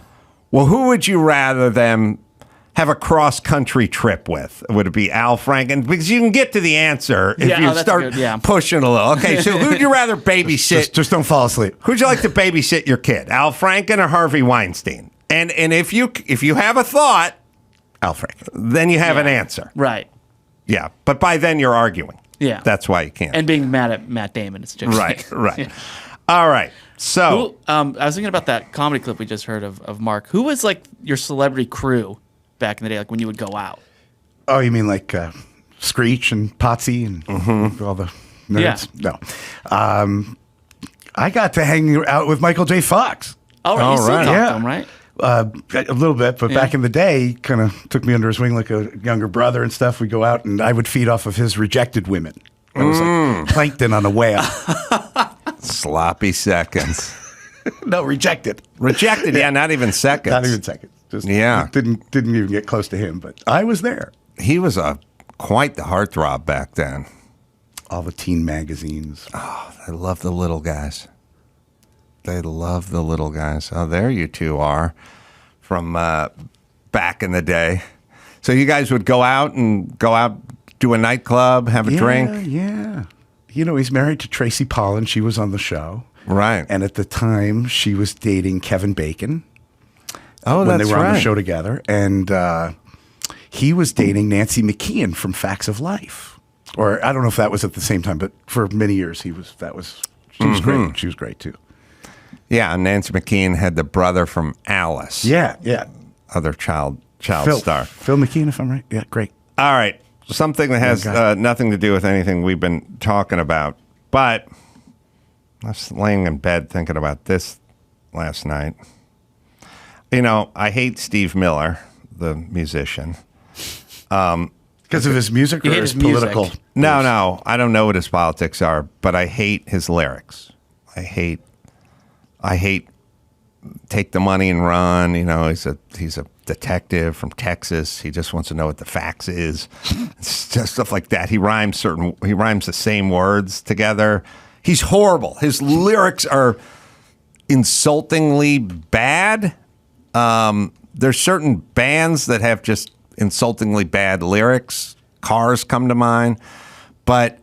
"Well, who would you rather them have a cross-country trip with? Would it be Al Franken?" Because you can get to the answer if you start pushing a little. Okay, so who'd you rather babysit? Just don't fall asleep. Who'd you like to babysit your kid, Al Franken or Harvey Weinstein? And if you have a thought, Al Franken, then you have an answer. Right. Yeah, but by then you're arguing. Yeah. That's why you can't. And being mad at Matt Damon. It's just right. All right. So I was thinking about that comedy clip we just heard of Mark. Who was like your celebrity crew back in the day, like when you would go out? Oh, you mean like Screech and Potsy and all the nerds? Yeah. No. I got to hang out with Michael J. Fox. Oh, right. You still talk Yeah. to him, right? A little bit, but back in the day, he kind of took me under his wing like a younger brother and stuff. We'd go out and I would feed off of his rejected women. It was like plankton on a whale. sloppy seconds. No, rejected. Rejected, yeah, not even seconds. Not even seconds. Just Yeah. didn't even get close to him, but I was there. He was quite the heartthrob back then. All the teen magazines. Oh, I love the little guys. They love the little guys. Oh, there you two are from back in the day. So you guys would go out, do a nightclub, have a drink? Yeah. You know, he's married to Tracy Pollan. She was on the show. Right. And at the time, she was dating Kevin Bacon. Oh, when that's they were right. on the show together. And he was dating Nancy McKeon from Facts of Life. Or I don't know if that was at the same time, but for many years, she was great. She was great, too. Yeah, and Nancy McKeon had the brother from Alice. Yeah. Other child Phil, star. Phil McKeon, if I'm right. Yeah, great. All right. Something that has nothing to do with anything we've been talking about. But I was laying in bed thinking about this last night. You know, I hate Steve Miller, the musician. Because of his music or hate his his music. political? No. I don't know what his politics are, but I hate his lyrics. I hate take the money and run. You know, he's a detective from Texas. He just wants to know what the facts is. It's just stuff like that. He rhymes the same words together. He's horrible. His lyrics are insultingly bad. There's certain bands that have just insultingly bad lyrics. Cars come to mind. But,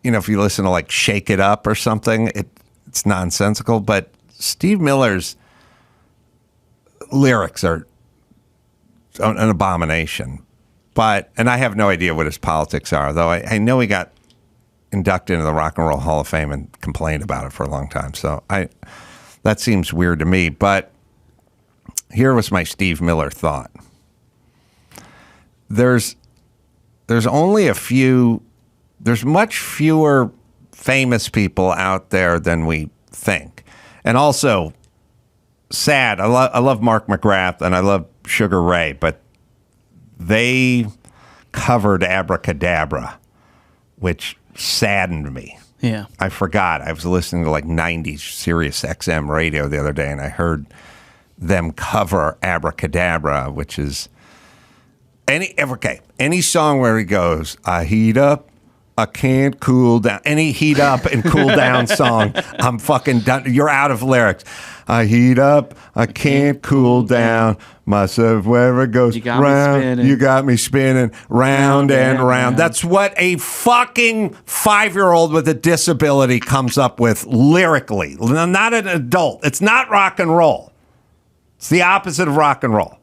you know, if you listen to like Shake It Up or something, it's nonsensical. But Steve Miller's lyrics are an abomination. And I have no idea what his politics are, though I know he got inducted into the Rock and Roll Hall of Fame and complained about it for a long time. So that seems weird to me. But here was my Steve Miller thought. There's much fewer famous people out there than we think. And also, sad, I love Mark McGrath and I love Sugar Ray, but they covered Abracadabra, which saddened me. Yeah. I forgot. I was listening to like 90s Sirius XM radio the other day, and I heard them cover Abracadabra, which is any song where he goes, I heat up I can't cool down. Any heat up and cool down song, I'm fucking done. You're out of lyrics. I heat up, I can't cool down. Myself wherever it goes You got me round. spinning. You got me spinning round and round. round. That's what a fucking 5-year-old with a disability comes up with lyrically. Not an adult. It's not rock and roll. It's the opposite of rock and roll.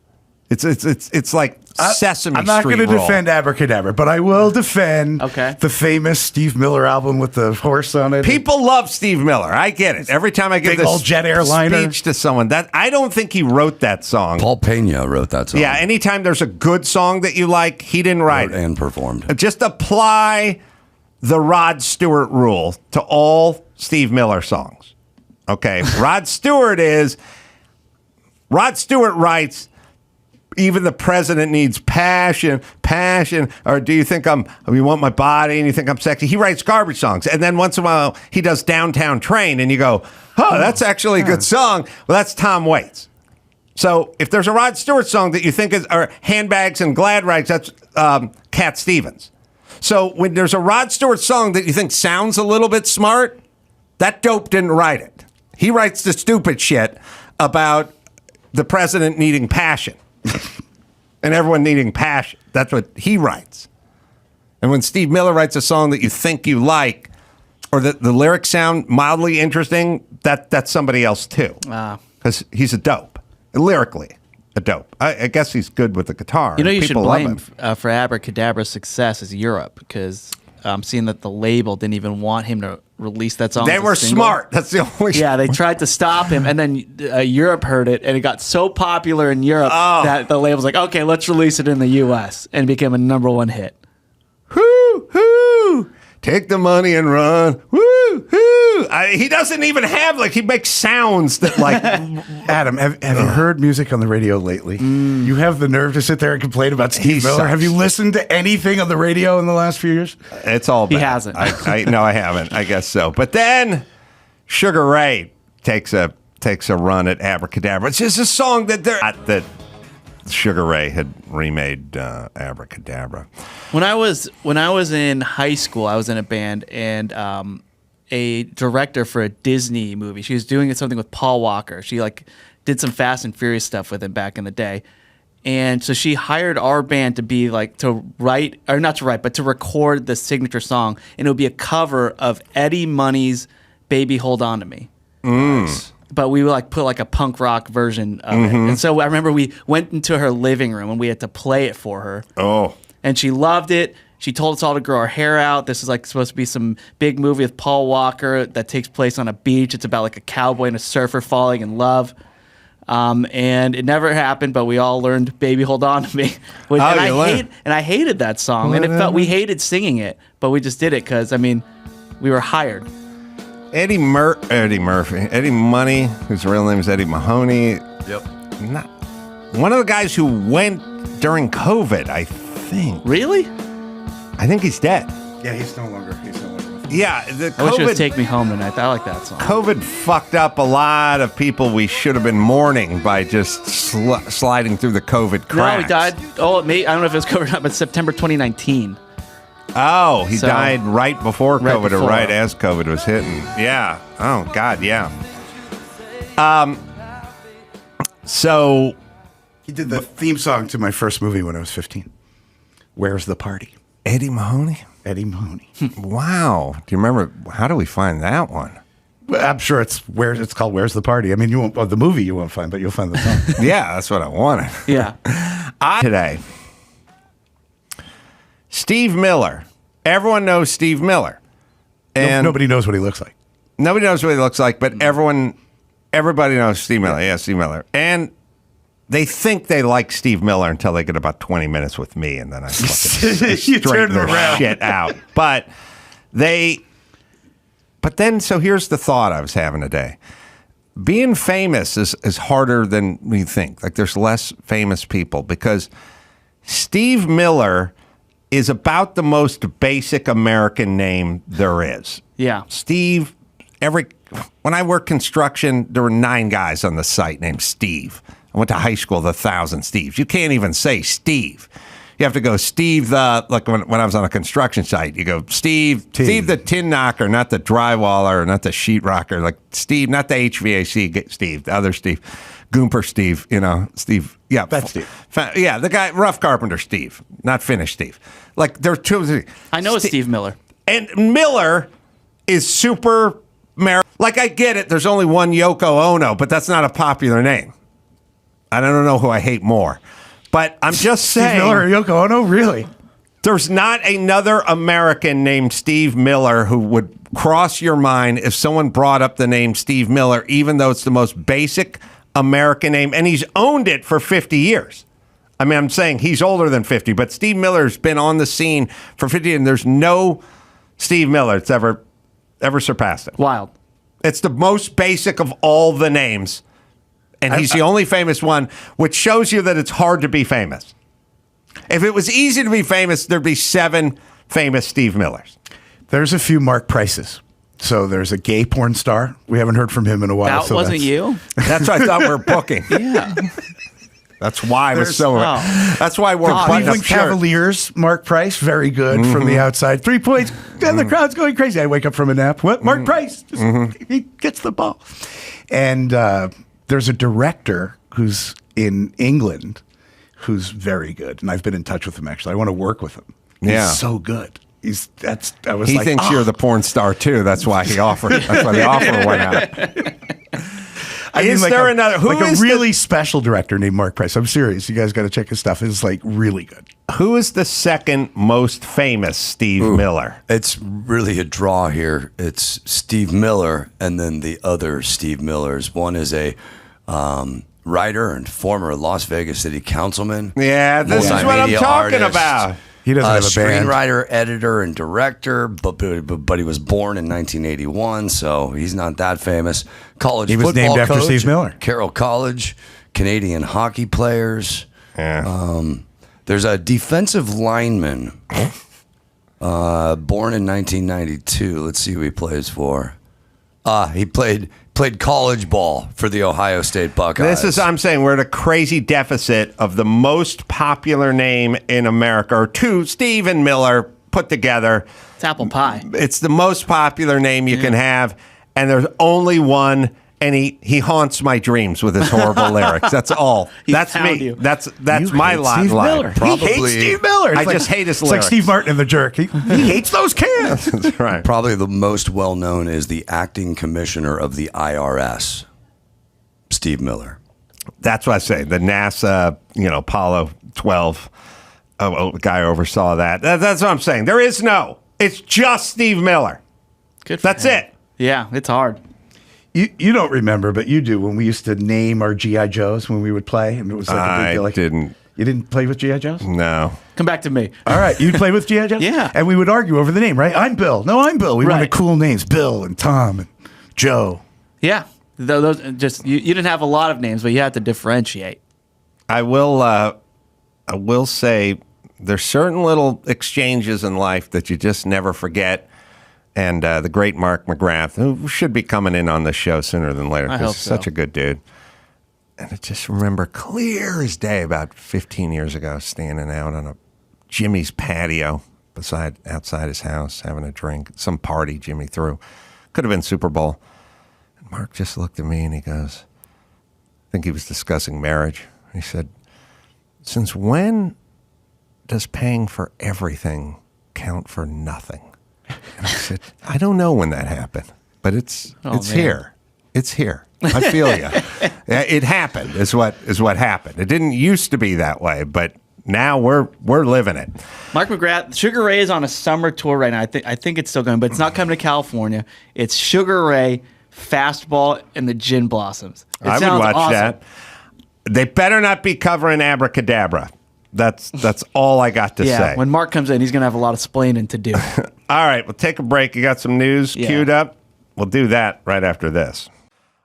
It's like Sesame I'm not Street going to roll. defend Abracadabra, but I will defend the famous Steve Miller album with the horse on it. People love Steve Miller. I get it. Every time I give Big this old jet airliner speech to someone, that I don't think he wrote that song. Paul Pena wrote that song. Yeah, anytime there's a good song that you like, he didn't write Wrote it. and performed. Just apply the Rod Stewart rule to all Steve Miller songs. Okay, Rod Stewart writes, even the president needs passion, or do you think you want my body and you think I'm sexy? He writes garbage songs. And then once in a while, he does Downtown Train and you go, oh, that's actually a good song. Well, that's Tom Waits. So if there's a Rod Stewart song that you think are Handbags and Glad Rags, that's Cat Stevens. So when there's a Rod Stewart song that you think sounds a little bit smart, that dope didn't write it. He writes the stupid shit about the president needing passion. And everyone needing passion. That's what he writes. And when Steve Miller writes a song that you think you like, or that the lyrics sound mildly interesting, that's somebody else too. Because he's a dope. Lyrically, a dope. I guess he's good with the guitar. You know, you should People love blame him. for Abracadabra's success is Europe, because I'm seeing that the label didn't even want him to release that song. They as a were single. smart. That's the only. Yeah, they tried to stop him, and then Europe heard it, and it got so popular in Europe that the label's like, okay, let's release it in the U.S., and it became a #1 hit. Hoo, hoo. Take the money and run. Woo, hoo. He doesn't even have, he makes sounds that, Adam, have you heard music on the radio lately? You have the nerve to sit there and complain about Steve Miller. sucks. Have you listened to anything on the radio in the last few years? It's all bad. He hasn't. No, I haven't. I guess so. But then Sugar Ray takes a run at Abracadabra. It's just a song that Sugar Ray had remade Abracadabra. When I was in high school, I was in a band, and a director for a Disney movie. She was doing something with Paul Walker. She did some Fast and Furious stuff with him back in the day. And so she hired our band to be to write, or not to write, but to record the signature song. And it would be a cover of Eddie Money's Baby Hold On to Me. Nice. But we would put a punk rock version of it. And so I remember we went into her living room and we had to play it for her. Oh. And she loved it. She told us all to grow our hair out. This is supposed to be some big movie with Paul Walker that takes place on a beach. It's about a cowboy and a surfer falling in love. And it never happened, but we all learned "Baby Hold On to Me," and I hated that song, and we hated singing it, but we just did it because we were hired. Eddie Murphy, Eddie Money, whose real name is Eddie Mahoney. Yep. One of the guys who went during COVID, I think. Really? I think he's dead. Yeah, he's no longer with us. Yeah, I wish it was "Take Me Home Tonight." I like that song. COVID fucked up a lot of people we should have been mourning by just sliding through the COVID cracks. No, he died. Oh, I don't know if it was COVID or not, but September 2019. Oh, he died right before COVID or before. right as COVID was hitting. Yeah. Oh, God, yeah. So He did the theme song to my first movie when I was 15. Where's the Party? Eddie Mahoney? Eddie Mahoney. Wow. Do you remember, how do we find that one? Well, I'm sure it's called Where's the Party? I mean, you won't, the movie you won't find, but you'll find the song. Yeah, that's what I wanted. Yeah. Today, Steve Miller. Everyone knows Steve Miller. And Nobody knows what he looks like. nobody knows what he looks like, but everybody knows Steve Miller. Yeah, Steve Miller. And they think they like Steve Miller until they get about 20 minutes with me, and then I fucking You turn straighten them their around. shit out. But then, so here's the thought I was having today. Being famous is harder than we think. There's less famous people because Steve Miller is about the most basic American name there is. Yeah. Steve, when I worked construction, there were 9 guys on the site named Steve. I went to high school with 1,000 Steves. You can't even say Steve. You have to go Steve the, like when I was on a construction site, you go Steve the tin knocker, not the drywaller, not the sheetrocker, like Steve, not the HVAC Steve, the other Steve, Goomper Steve, Steve. Yeah, that's Steve. Yeah, the guy, rough carpenter Steve, not finished Steve. Like there's two. I know it's Steve Miller. And Miller is super, like I get it, there's only one Yoko Ono, but that's not a popular name. I don't know who I hate more. But I'm just saying. Steve Miller or Yoko Ono? Really? There's not another American named Steve Miller who would cross your mind if someone brought up the name Steve Miller, even though it's the most basic American name. And he's owned it for 50 years. I mean, I'm saying he's older than 50, but Steve Miller's been on the scene for 50 years, and there's no Steve Miller that's ever surpassed it. Wild. It's the most basic of all the names. And he's the only famous one, which shows you that it's hard to be famous. If it was easy to be famous, there'd be 7 famous Steve Millers. There's a few Marc Prices. So there's a gay porn star. We haven't heard from him in a while. That wasn't you? That's what I thought we were booking. Yeah. That's why we're That's why we're Cleveland Cavaliers. Marc Price, very good from the outside. 3 points, and the crowd's going crazy. I wake up from a nap. What? Marc Price? He gets the ball. And there's a director who's in England who's very good, and I've been in touch with him. Actually, I want to work with him. He's so good. He thinks you're the porn star too. That's why he offered. That's why the offer went out. Is there another? Who is a really special director named Marc Price? I'm serious. You guys got to check his stuff. It's like really good. Who is the second most famous Steve Miller? It's really a draw here. It's Steve Miller and then the other Steve Millers. One is a writer and former Las Vegas city councilman. Yeah, this is what I'm talking about. He doesn't have a band. Screenwriter, editor, and director, but he was born in 1981, so he's not that famous. College he was football named after coach, Steve Miller. Carroll College, Canadian hockey players. Yeah. There's a defensive lineman born in 1992. Let's see who he plays for. He played college ball for the Ohio State Buckeyes. I'm saying we're at a crazy deficit of the most popular name in America, or two, Steve and Miller put together. It's apple pie. It's the most popular name you can have, and there's only one, and he haunts my dreams with his horrible lyrics. That's all. That's me. You. That's my lot in life. He hates Steve Miller. I just hate his lyrics. It's like Steve Martin in The Jerk. He hates those cans. That's right. Probably the most well-known is the acting commissioner of the IRS, Steve Miller. That's what I say. The NASA, Apollo 12 guy oversaw that. That's what I'm saying. There is no. It's just Steve Miller. Good. That's it. Yeah, it's hard. You don't remember, but you do. When we used to name our G.I. Joes when we would play, and it was like a big deal. I didn't. You didn't play with G.I. Joes? No. Come back to me. All right, you'd play with G.I. Joes? Yeah. And we would argue over the name, right? I'm Bill. No, I'm Bill. We wanted cool names, Bill and Tom and Joe. Yeah, those just you didn't have a lot of names, but you had to differentiate. I will say there's certain little exchanges in life that you just never forget. And the great Mark McGrath, who should be coming in on the show sooner than later, because he's such a good dude. And I just remember clear as day about 15 years ago, standing out on a Jimmy's patio outside his house, having a drink, some party Jimmy threw. Could have been Super Bowl. And Mark just looked at me and he goes, I think he was discussing marriage. He said, since when does paying for everything count for nothing? And I said, I don't know when that happened, but it's here. It's here. I feel you. It happened is what happened. It didn't used to be that way, but now we're living it. Mark McGrath, Sugar Ray is on a summer tour right now. I think it's still going, but it's not coming to California. It's Sugar Ray, Fastball, and the Gin Blossoms. I would watch that. They better not be covering Abracadabra. That's all I got to say. When Mark comes in, he's going to have a lot of splaining to do. All right, we'll take a break. You got some news queued up? We'll do that right after this.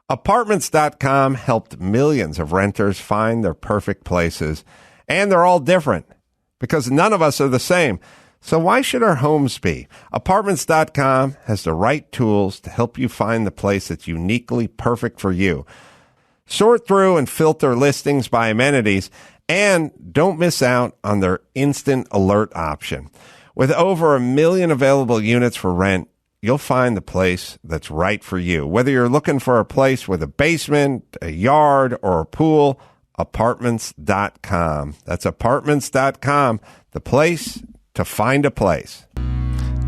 Apartments.com helped millions of renters find their perfect places, and they're all different because none of us are the same. So why should our homes be? Apartments.com has the right tools to help you find the place that's uniquely perfect for you. Sort through and filter listings by amenities And don't miss out on their instant alert option. With over 1 million available units for rent, you'll find the place that's right for you. Whether you're looking for a place with a basement, a yard, or a pool, apartments.com. That's apartments.com, the place to find a place.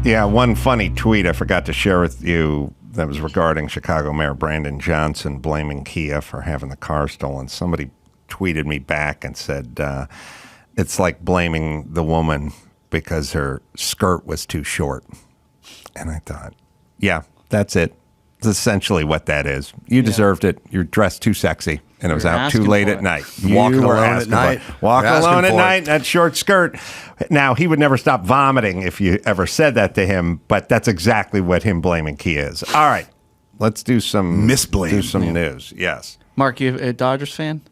Yeah, one funny tweet I forgot to share with you that was regarding Chicago Mayor Brandon Johnson blaming Kia for having the car stolen. Somebody tweeted me back and said, it's like blaming the woman because her skirt was too short. And I thought, yeah, that's it. It's essentially what that is. You deserved it. You're dressed too sexy, and it was out too late at night. Walking alone at night. Walking alone at night, that short skirt. Now, he would never stop vomiting if you ever said that to him, but that's exactly what him blaming Kia is. All right, let's do some Misblame. Do some news. Yes. Mark, you a Dodgers fan?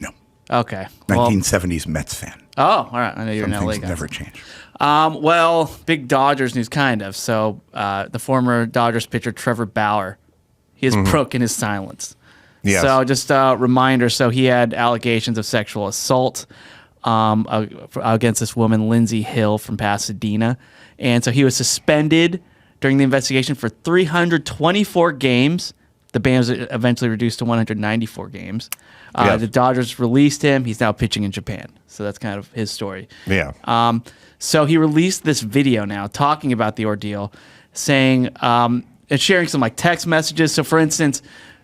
No. Okay. 1970s Mets fan. Oh, all right. I know you're Some an LA things guy. never change. Well, big Dodgers news, kind of. So, the former Dodgers pitcher Trevor Bauer, he has broken his silence. Yes. So, just a reminder. So, he had allegations of sexual assault against this woman, Lindsay Hill from Pasadena, and so he was suspended during the investigation for 324 games. The ban was eventually reduced to 194 games. Yes. The Dodgers released him. He's now pitching in Japan. So that's kind of his story. Yeah. So he released this video now talking about the ordeal, saying and sharing some like text messages. So for instance,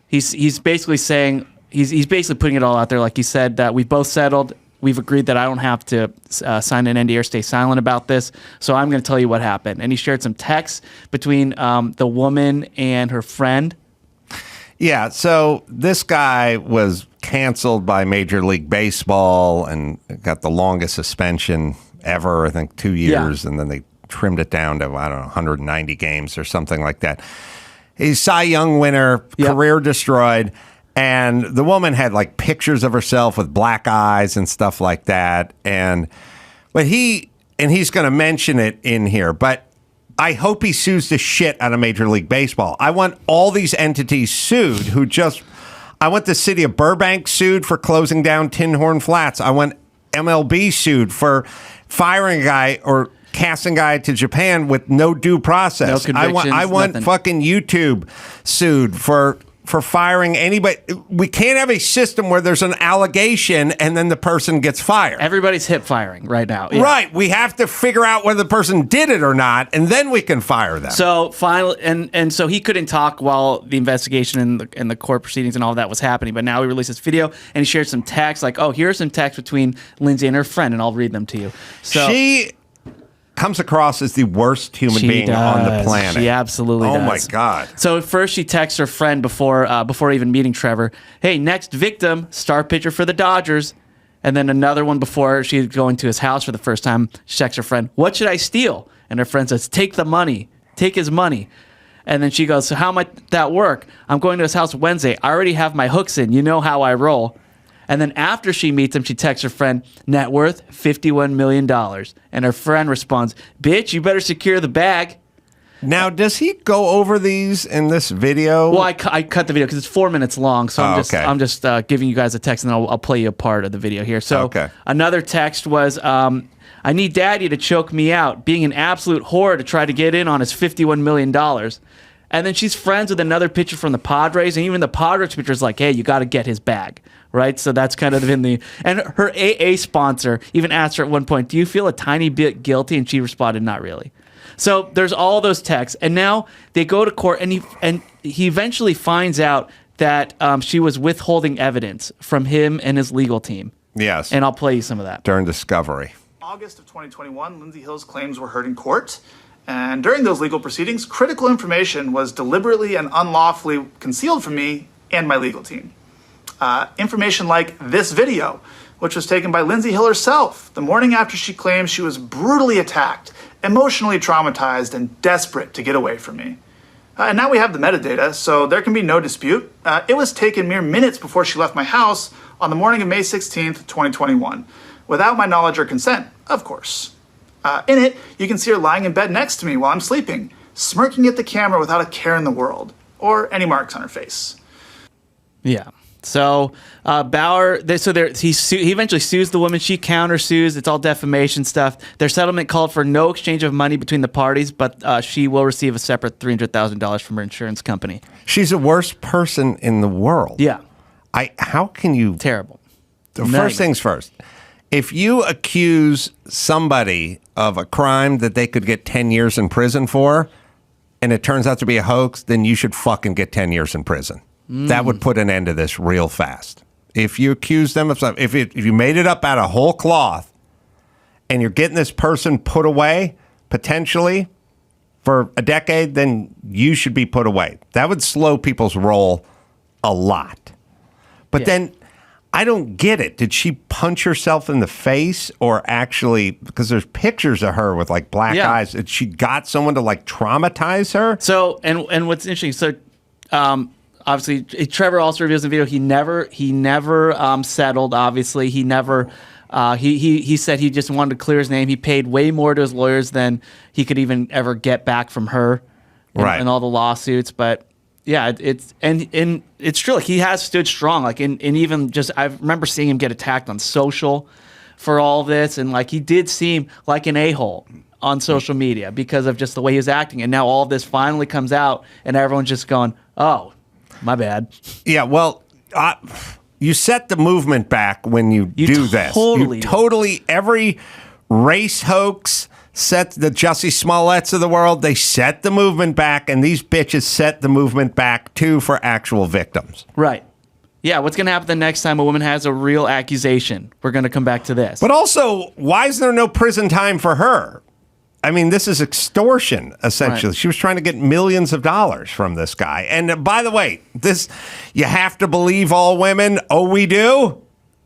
he's basically saying he's basically putting it all out there. Like he said that we've both settled. We've agreed that I don't have to sign an NDA or stay silent about this. So I'm going to tell you what happened. And he shared some texts between the woman and her friend. Yeah, so this guy was canceled by Major League Baseball and got the longest suspension ever, I think 2 years, and then they trimmed it down to, I don't know, 190 games or something like that. He's Cy Young winner, career destroyed, and the woman had like pictures of herself with black eyes and stuff like that, but he's going to mention it in here, but I hope he sues the shit out of Major League Baseball. I want all these entities sued I want the city of Burbank sued for closing down Tin Horn Flats. I want MLB sued for firing a guy or casting a guy to Japan with no due process. No convictions, I want nothing. fucking YouTube sued for firing anybody. We can't have a system where there's an allegation and then the person gets fired. Everybody's hip firing right now. Yeah. Right. We have to figure out whether the person did it or not, and then we can fire them. So finally, and so he couldn't talk while the investigation and the court proceedings and all that was happening. But now he released this video and he shared some text, like, "Oh, here's some text between Lindsay and her friend," and I'll read them to you. So she comes across as the worst human being on the planet. She absolutely does. Oh my God. So first she texts her friend before even meeting Trevor, "Hey, next victim, star pitcher for the Dodgers." And then another one before she's going to his house for the first time, she texts her friend, "What should I steal?" And her friend says, "Take the money. Take his money." And then she goes, "So how might that work? I'm going to his house Wednesday. I already have my hooks in. You know how I roll." And then after she meets him, she texts her friend, "Net worth $51 million. And her friend responds, "Bitch, you better secure the bag." Now, does he go over these in this video? Well, I cut the video because it's 4 minutes long. So I'm just giving you guys a text, and then I'll play you a part of the video here. So another text was, "I need daddy to choke me out, being an absolute whore to try to get in on his $51 million. And then she's friends with another pitcher from the Padres, and even the Padres pitcher's like, "Hey, you got to get his bag." Right? So that's kind of and her AA sponsor even asked her at one point, "Do you feel a tiny bit guilty?" And she responded, "Not really." So there's all those texts. And now they go to court, and he eventually finds out that she was withholding evidence from him and his legal team. Yes. And I'll play you some of that. During discovery. August of 2021, Lindsay Hill's claims were heard in court. And during those legal proceedings, critical information was deliberately and unlawfully concealed from me and my legal team. Information like this video, which was taken by Lindsay Hill herself the morning after she claimed she was brutally attacked, emotionally traumatized, and desperate to get away from me. And now we have the metadata, so there can be no dispute. It was taken mere minutes before she left my house on the morning of May 16th, 2021, without my knowledge or consent, of course. In it, you can see her lying in bed next to me while I'm sleeping, smirking at the camera without a care in the world, or any marks on her face. Yeah. So Bauer, he eventually sues the woman. She countersues. It's all defamation stuff. Their settlement called for no exchange of money between the parties, but she will receive a separate $300,000 from her insurance company. She's the worst person in the world. Yeah. How can you? Terrible. First things first. If you accuse somebody of a crime that they could get 10 years in prison for, and it turns out to be a hoax, then you should fucking get 10 years in prison. That would put an end to this real fast. If you accuse them of something, if you made it up out of whole cloth and you're getting this person put away, potentially, for a decade, then you should be put away. That would slow people's roll a lot. But then I don't get it. Did she punch herself in the face or actually, because there's pictures of her with like black eyes, did she got someone to like traumatize her? So, and what's interesting, obviously, Trevor also reveals in the video he never settled. Obviously, he never. He said he just wanted to clear his name. He paid way more to his lawyers than he could even ever get back from her, and all the lawsuits. But yeah, it's true. Like, he has stood strong. Like, and even just I remember seeing him get attacked on social for all of this, and like he did seem like an a-hole on social media because of just the way he was acting. And now all of this finally comes out, and everyone's just going, "Oh, my bad." Yeah, well, you set the movement back when you do this. You totally, every race hoax set the Jussie Smolletts of the world, they set the movement back, and these bitches set the movement back, too, for actual victims. Right. Yeah, what's going to happen the next time a woman has a real accusation? We're going to come back to this. But also, why is there no prison time for her? I mean, this is extortion, essentially. Right. She was trying to get millions of dollars from this guy. And by the way, you have to believe all women. Oh, we do?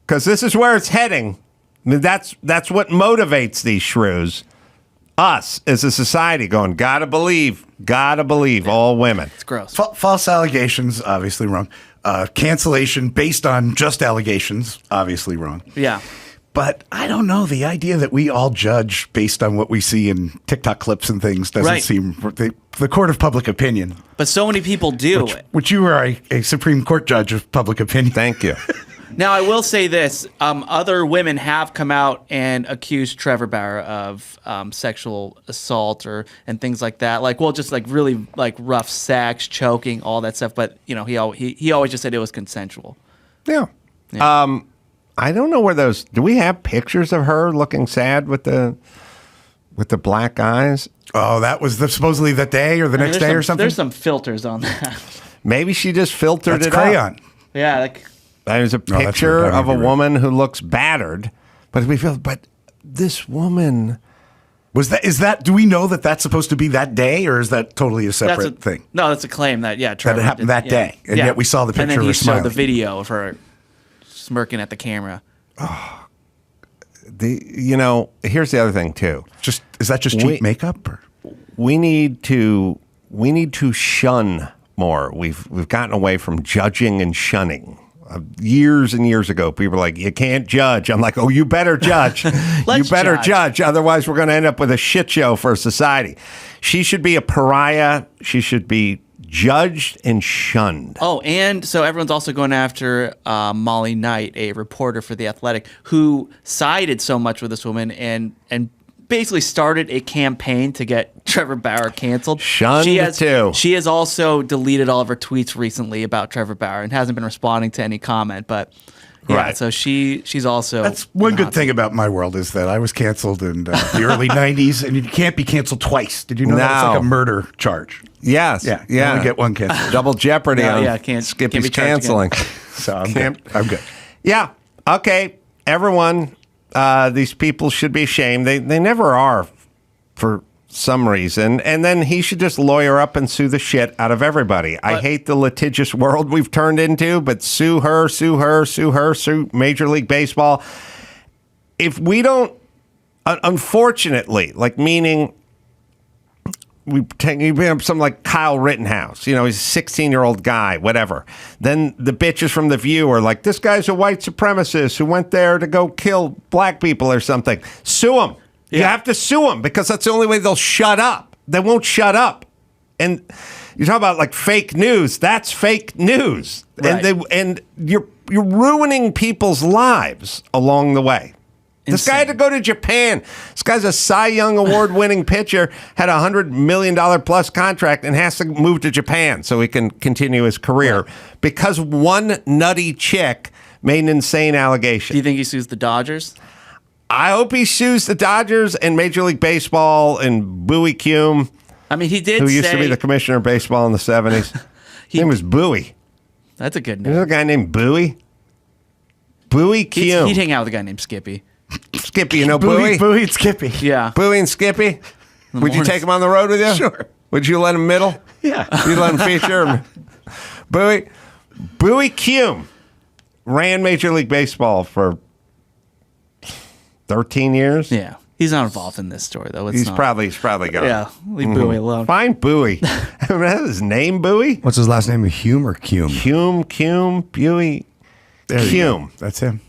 Because this is where it's heading. I mean, that's what motivates these shrews. Us as a society going, gotta believe all women. It's gross. False allegations, obviously wrong. Cancellation based on just allegations, obviously wrong. Yeah. But I don't know. The idea that we all judge based on what we see in TikTok clips and things doesn't seem the court of public opinion. But so many people do. Which you are a Supreme Court judge of public opinion. Thank you. Now, I will say this. Other women have come out and accused Trevor Bauer of sexual assault and things like that. Like, well, just like really like rough sex, choking, all that stuff. But, you know, he always just said it was consensual. Yeah. I don't know where those. Do we have pictures of her looking sad with the black eyes? Oh, that was supposedly that day or the next day or something. There's some filters on that. Maybe she just filtered it crayon. up. Yeah, like there's a picture of a woman who looks battered, but this woman is that. Do we know that that's supposed to be that day, or is that totally a separate thing? No, that's a claim that Trevor that it happened that day, and yet we saw the picture and then of her smiling. Showed the video of her smirking at the camera. Oh. Here's the other thing too. Is that just cheap makeup? Or? We need to shun more. We've gotten away from judging and shunning. Years and years ago, people were like, "You can't judge." I'm like, "Oh, you better judge. You better judge. Otherwise, we're going to end up with a shit show for society." She should be a pariah. She should be judged and shunned. Oh, and so everyone's also going after Molly Knight, a reporter for The Athletic, who sided so much with this woman and basically started a campaign to get Trevor Bauer canceled. Shunned too. She has also deleted all of her tweets recently about Trevor Bauer and hasn't been responding to any comment. But yeah, so she's also. That's one good thing about my world is that I was canceled in the early '90s, and you can't be canceled twice. Did you know that? It's like a murder charge. Yes. Yeah. You only get one cancel. Double jeopardy on can't Skippy's be canceling. So I'm good. Yeah. Okay. Everyone, these people should be ashamed. They never are for some reason. And then he should just lawyer up and sue the shit out of everybody. I hate the litigious world we've turned into, but sue Major League Baseball. If we don't, unfortunately, like meaning you bring up something like Kyle Rittenhouse, he's a 16-year-old guy, whatever. Then the bitches from The View are like, this guy's a white supremacist who went there to go kill black people or something. Sue him. Yeah. You have to sue them because that's the only way they'll shut up. They won't shut up. And you talk about like fake news. That's fake news. Right. And you're ruining people's lives along the way. This guy had to go to Japan. This guy's a Cy Young Award-winning pitcher, had a $100 million plus contract, and has to move to Japan so he can continue his career because one nutty chick made an insane allegation. Do you think he sues the Dodgers? I hope he sues the Dodgers and Major League Baseball and Bowie Kuhn, I mean, he did who say... used to be the commissioner of baseball in the 70s. His name was Bowie. That's a good There's name. a guy named Bowie. Bowie Kuhn. He'd hang out with a guy named Skippy. Skippy, you know Bowie? Bowie and Skippy. Yeah. Bowie and Skippy? Would you mornings. take him on the road with you? Sure. Would you let him middle? Yeah. You'd let him feature? Bowie Kuhn ran Major League Baseball for 13 years. Yeah. He's not involved in this story, though. It's He's not. probably going. Yeah. Leave Bowie alone. Find Bowie. Remember his name, Bowie? What's his last name? Hume or Cume? Kuhn, Bowie. There you go. Kuhn. That's him.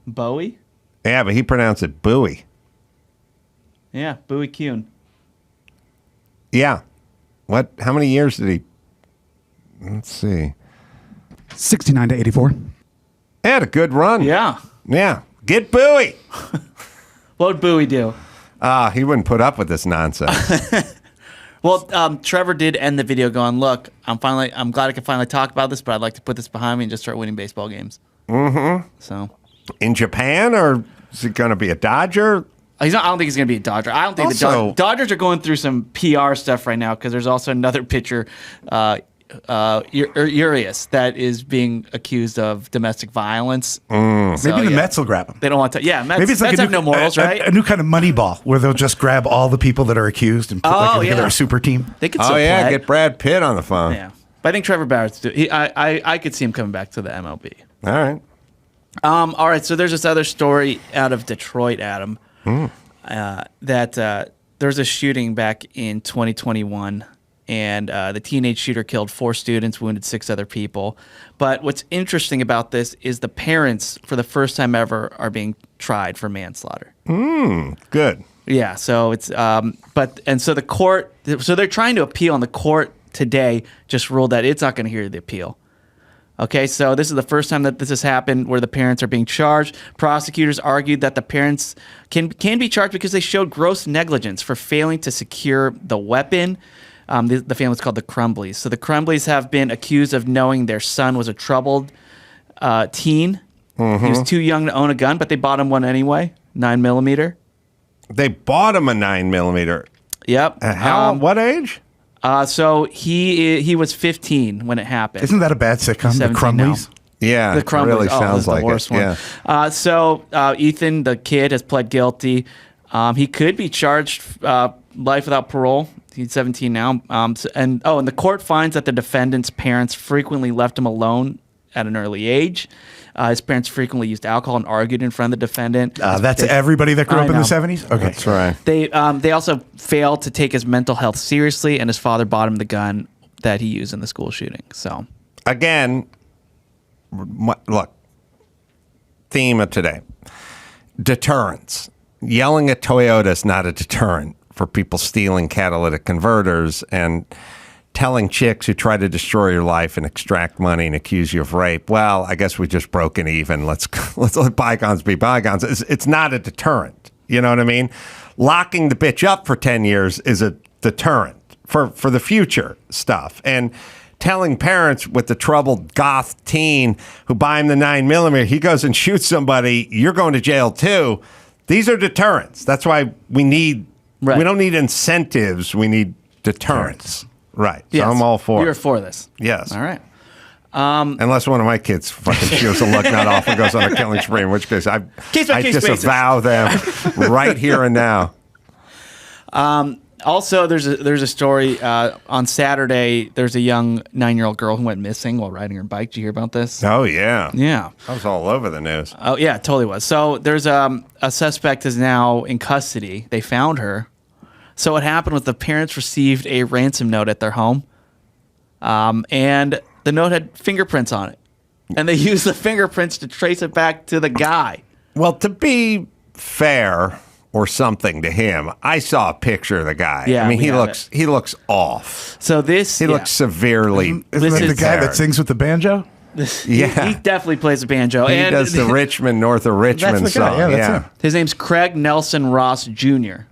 Bowie? Yeah, but he pronounced it Bowie. Yeah. Bowie Kuhn. Yeah. What? How many years did he? Let's see. 69 to 84. He had a good run. Yeah. Yeah. Get Bowie. What would Bowie do? He wouldn't put up with this nonsense. Well, Trevor did end the video going, look, I'm glad I can finally talk about this, but I'd like to put this behind me and just start winning baseball games. Mm-hmm. So In Japan, or is it going to be a Dodger? I don't think he's going to be a Dodger. I don't think Also- the Dodgers are going through some PR stuff right now because there's also another pitcher, Urias, that is being accused of domestic violence. Mm. So, Maybe the yeah. Mets will grab him. They don't want to. Yeah, Mets, Maybe it's like Mets have no morals, right? a new kind of money ball where they'll just grab all the people that are accused and put together a super team. They could Oh, still yeah. play. Get Brad Pitt on the phone. Yeah, but I think Trevor Barrett's. I could see him coming back to the MLB. All right. All right, so there's this other story out of Detroit, Adam, that there's a shooting back in 2021, and the teenage shooter killed 4 students, wounded 6 other people. But what's interesting about this is the parents, for the first time ever, are being tried for manslaughter. Good. Yeah, so it's so the court, so they're trying to appeal, and the court today just ruled that it's not going to hear the appeal. Okay, so this is the first time that this has happened where the parents are being charged. Prosecutors argued that the parents can be charged because they showed gross negligence for failing to secure the weapon. The family's called the Crumbleys. So the Crumbleys have been accused of knowing their son was a troubled teen. Mm-hmm. He was too young to own a gun, but they bought him one anyway, 9mm. They bought him a 9mm. Yep. At how? What age? So he was 15 when it happened. Isn't that a bad sitcom? The 17 Crumblies? Yeah, The Crumbleys. it really This sounds is the like worst it. one. Yeah. So Ethan, the kid, has pled guilty. He could be charged life without parole. He's 17 now. And the court finds that the defendant's parents frequently left him alone at an early age. His parents frequently used alcohol and argued in front of the defendant. That's everybody that grew I up in know. the 70s? Okay. That's right. They also failed to take his mental health seriously, and his father bought him the gun that he used in the school shooting. So Again, look, theme of today, deterrence. Yelling at Toyota is not a deterrent for people stealing catalytic converters and telling chicks who try to destroy your life and extract money and accuse you of rape. Well, I guess we just broken even. Let's let bygones be bygones. It's not a deterrent. You know what I mean? Locking the bitch up for 10 years is a deterrent for the future stuff. And telling parents with the troubled goth teen who buy him the 9mm, he goes and shoots somebody, you're going to jail too. These are deterrents. That's why we don't need incentives. We need deterrents. Right. So yes, I'm all for You're it. for this. Yes. All right. Unless one of my kids fucking shoots a lug nut off and goes on a killing spree, in which case I Case-by-case disavow them right here and now. Also, there's a story on Saturday. There's a young 9-year-old girl who went missing while riding her bike. Did you hear about this? Oh, yeah. Yeah. I was all over the news. Oh, yeah, it totally was. So there's a suspect is now in custody. They found her. So what happened was the parents received a ransom note at their home, and the note had fingerprints on it. And they used the fingerprints to trace it back to the guy. Well, to be fair, or something to him. I saw a picture of the guy. Yeah, I mean, we he have looks off. So this He looks severely. Isn't that the guy impaired. that sings with the banjo? He definitely plays a banjo. He and does the Richmond, north of Richmond That's the guy. song. Yeah, that's him. His name's Craig Nelson Ross Jr.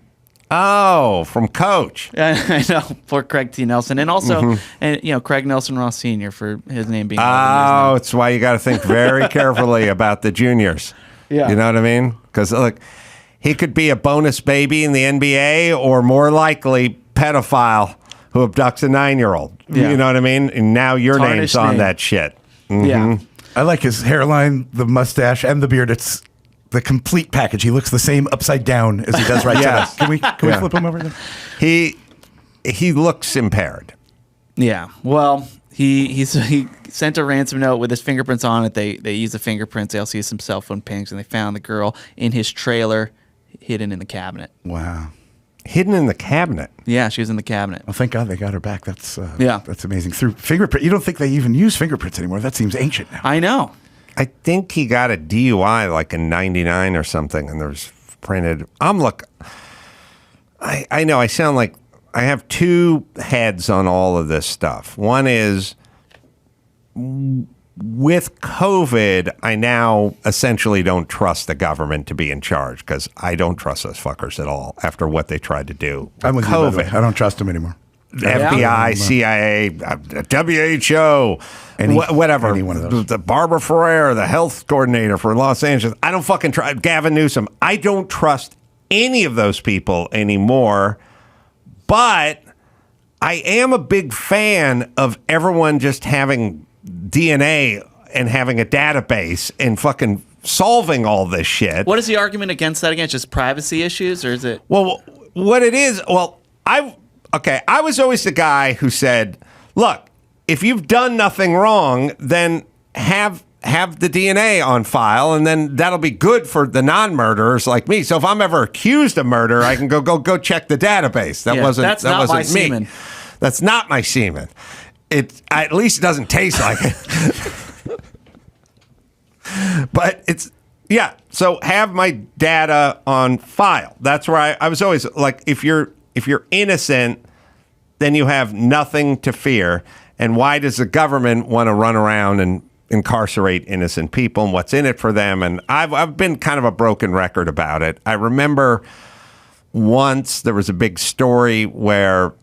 Oh, from Coach. I know, poor Craig T. Nelson, and also, and Craig Nelson Ross Sr. for his name being. Oh, it's why you got to think very carefully about the juniors. Yeah. You know what I mean? Because look, he could be a bonus baby in the NBA, or more likely, pedophile who abducts a 9-year-old. Yeah. You know what I mean? And now your Tarnished name's on name. that shit. Yeah. I like his hairline, the mustache, and the beard. It's the complete package. He looks the same upside down as he does right Yes. to us. Can we flip him over there? He looks impaired. Yeah. Well, he sent a ransom note with his fingerprints on it. They used the fingerprints. They also used some cell phone pings, and they found the girl in his trailer, hidden in the cabinet. Wow. Hidden in the cabinet. Yeah, she was in the cabinet. Well, thank God they got her back. That's Yeah. that's amazing. Through fingerprint, you don't think they even use fingerprints anymore? That seems ancient now. I know. I think he got a DUI like in '99 or something, and there's printed. I know I sound like I have two heads on all of this stuff. One is with COVID, I now essentially don't trust the government to be in charge because I don't trust those fuckers at all after what they tried to do. I'm with you, by the way. COVID. I don't trust them anymore. FBI, CIA, WHO, whatever. Any one of those. The Barbara Ferrer, the health coordinator for Los Angeles. I don't fucking trust Gavin Newsom. I don't trust any of those people anymore. But I am a big fan of everyone just having DNA and having a database and fucking solving all this shit. What is the argument against that again? Just privacy issues, or is it? Well, what it is, I was always the guy who said, look, if you've done nothing wrong, then have the DNA on file, and then that'll be good for the non-murderers like me. So if I'm ever accused of murder, I can go check the database. That wasn't my me. semen. That's not my semen. At least it doesn't taste like it. But so have my data on file. That's where I was always like, if you're innocent, then you have nothing to fear. And why does the government want to run around and incarcerate innocent people, and what's in it for them? And I've been kind of a broken record about it. I remember once there was a big story where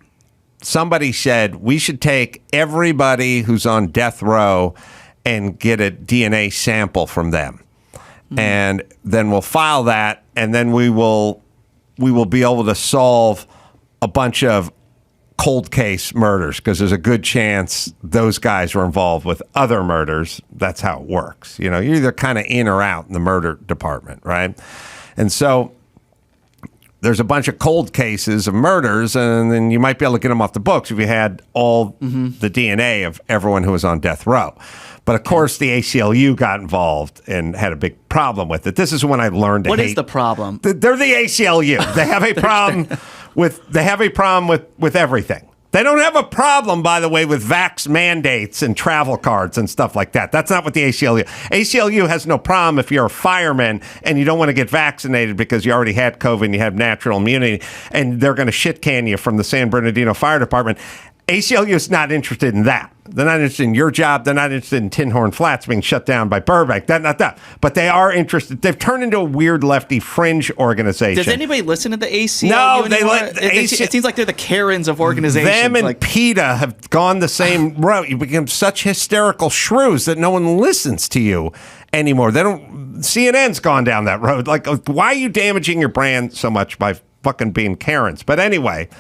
somebody said we should take everybody who's on death row and get a DNA sample from them. And then we'll file that, and then we will be able to solve a bunch of cold case murders because there's a good chance those guys were involved with other murders. That's how it works. You're either kind of in or out in the murder department, right? And so there's a bunch of cold cases of murders, and then you might be able to get them off the books if you had all the DNA of everyone who was on death row. But of course, the ACLU got involved and had a big problem with it. This is when I learned to hate. What is the problem? They're the ACLU. They have a problem with everything. They don't have a problem, by the way, with vax mandates and travel cards and stuff like that. That's not what the ACLU. ACLU has no problem if you're a fireman and you don't want to get vaccinated because you already had COVID and you have natural immunity, and they're going to shit can you from the San Bernardino Fire Department. ACLU is not interested in that. They're not interested in your job. They're not interested in Tin Horn Flats being shut down by Burbank. Not that. But they are interested. They've turned into a weird lefty fringe organization. Does anybody listen to the ACLU? No, it seems like they're the Karens of organizations. Them and PETA have gone the same route. You become such hysterical shrews that no one listens to you anymore. CNN's gone down that road. Like, why are you damaging your brand so much by fucking being Karens? But anyway,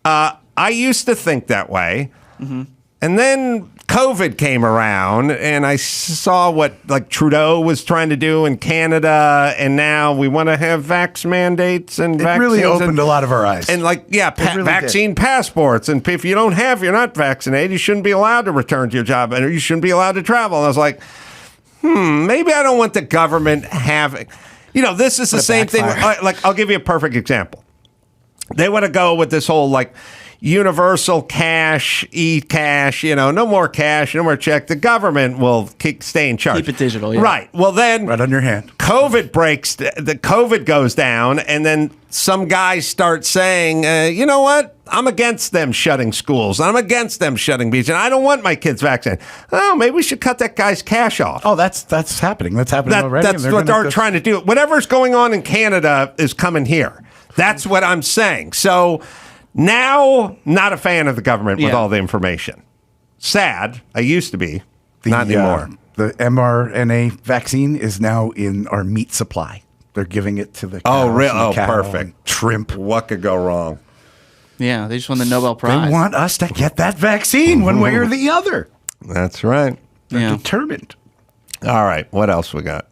I used to think that way. Mm-hmm. And then COVID came around, and I saw what Trudeau was trying to do in Canada, and now we want to have vax mandates and it really opened a lot of our eyes. And really vaccine passports, and if you're not vaccinated, you shouldn't be allowed to return to your job, and you shouldn't be allowed to travel. And I was like, maybe I don't want the government having. This is the same thing. I'll give you a perfect example. They want to go with this whole universal cash, e-cash, no more cash, no more check. The government will stay in charge. Keep it digital, yeah. Right. Well, then Right on your hand. COVID goes down, and then some guys start saying, you know what? I'm against them shutting schools. I'm against them shutting beaches. And I don't want my kids vaccinated. Oh, maybe we should cut that guy's cash off. Oh, that's happening. That's happening already. That's what they're trying to do. Whatever's going on in Canada is coming here. That's what I'm saying. So now, not a fan of the government with all the information. Sad. I used to be. Not anymore. The mRNA vaccine is now in our meat supply. They're giving it to the cows really? and the cattle Perfect. and shrimp. What could go wrong? Yeah, they just won the Nobel Prize. They want us to get that vaccine one way or the other. That's right. They're determined. All right. What else we got?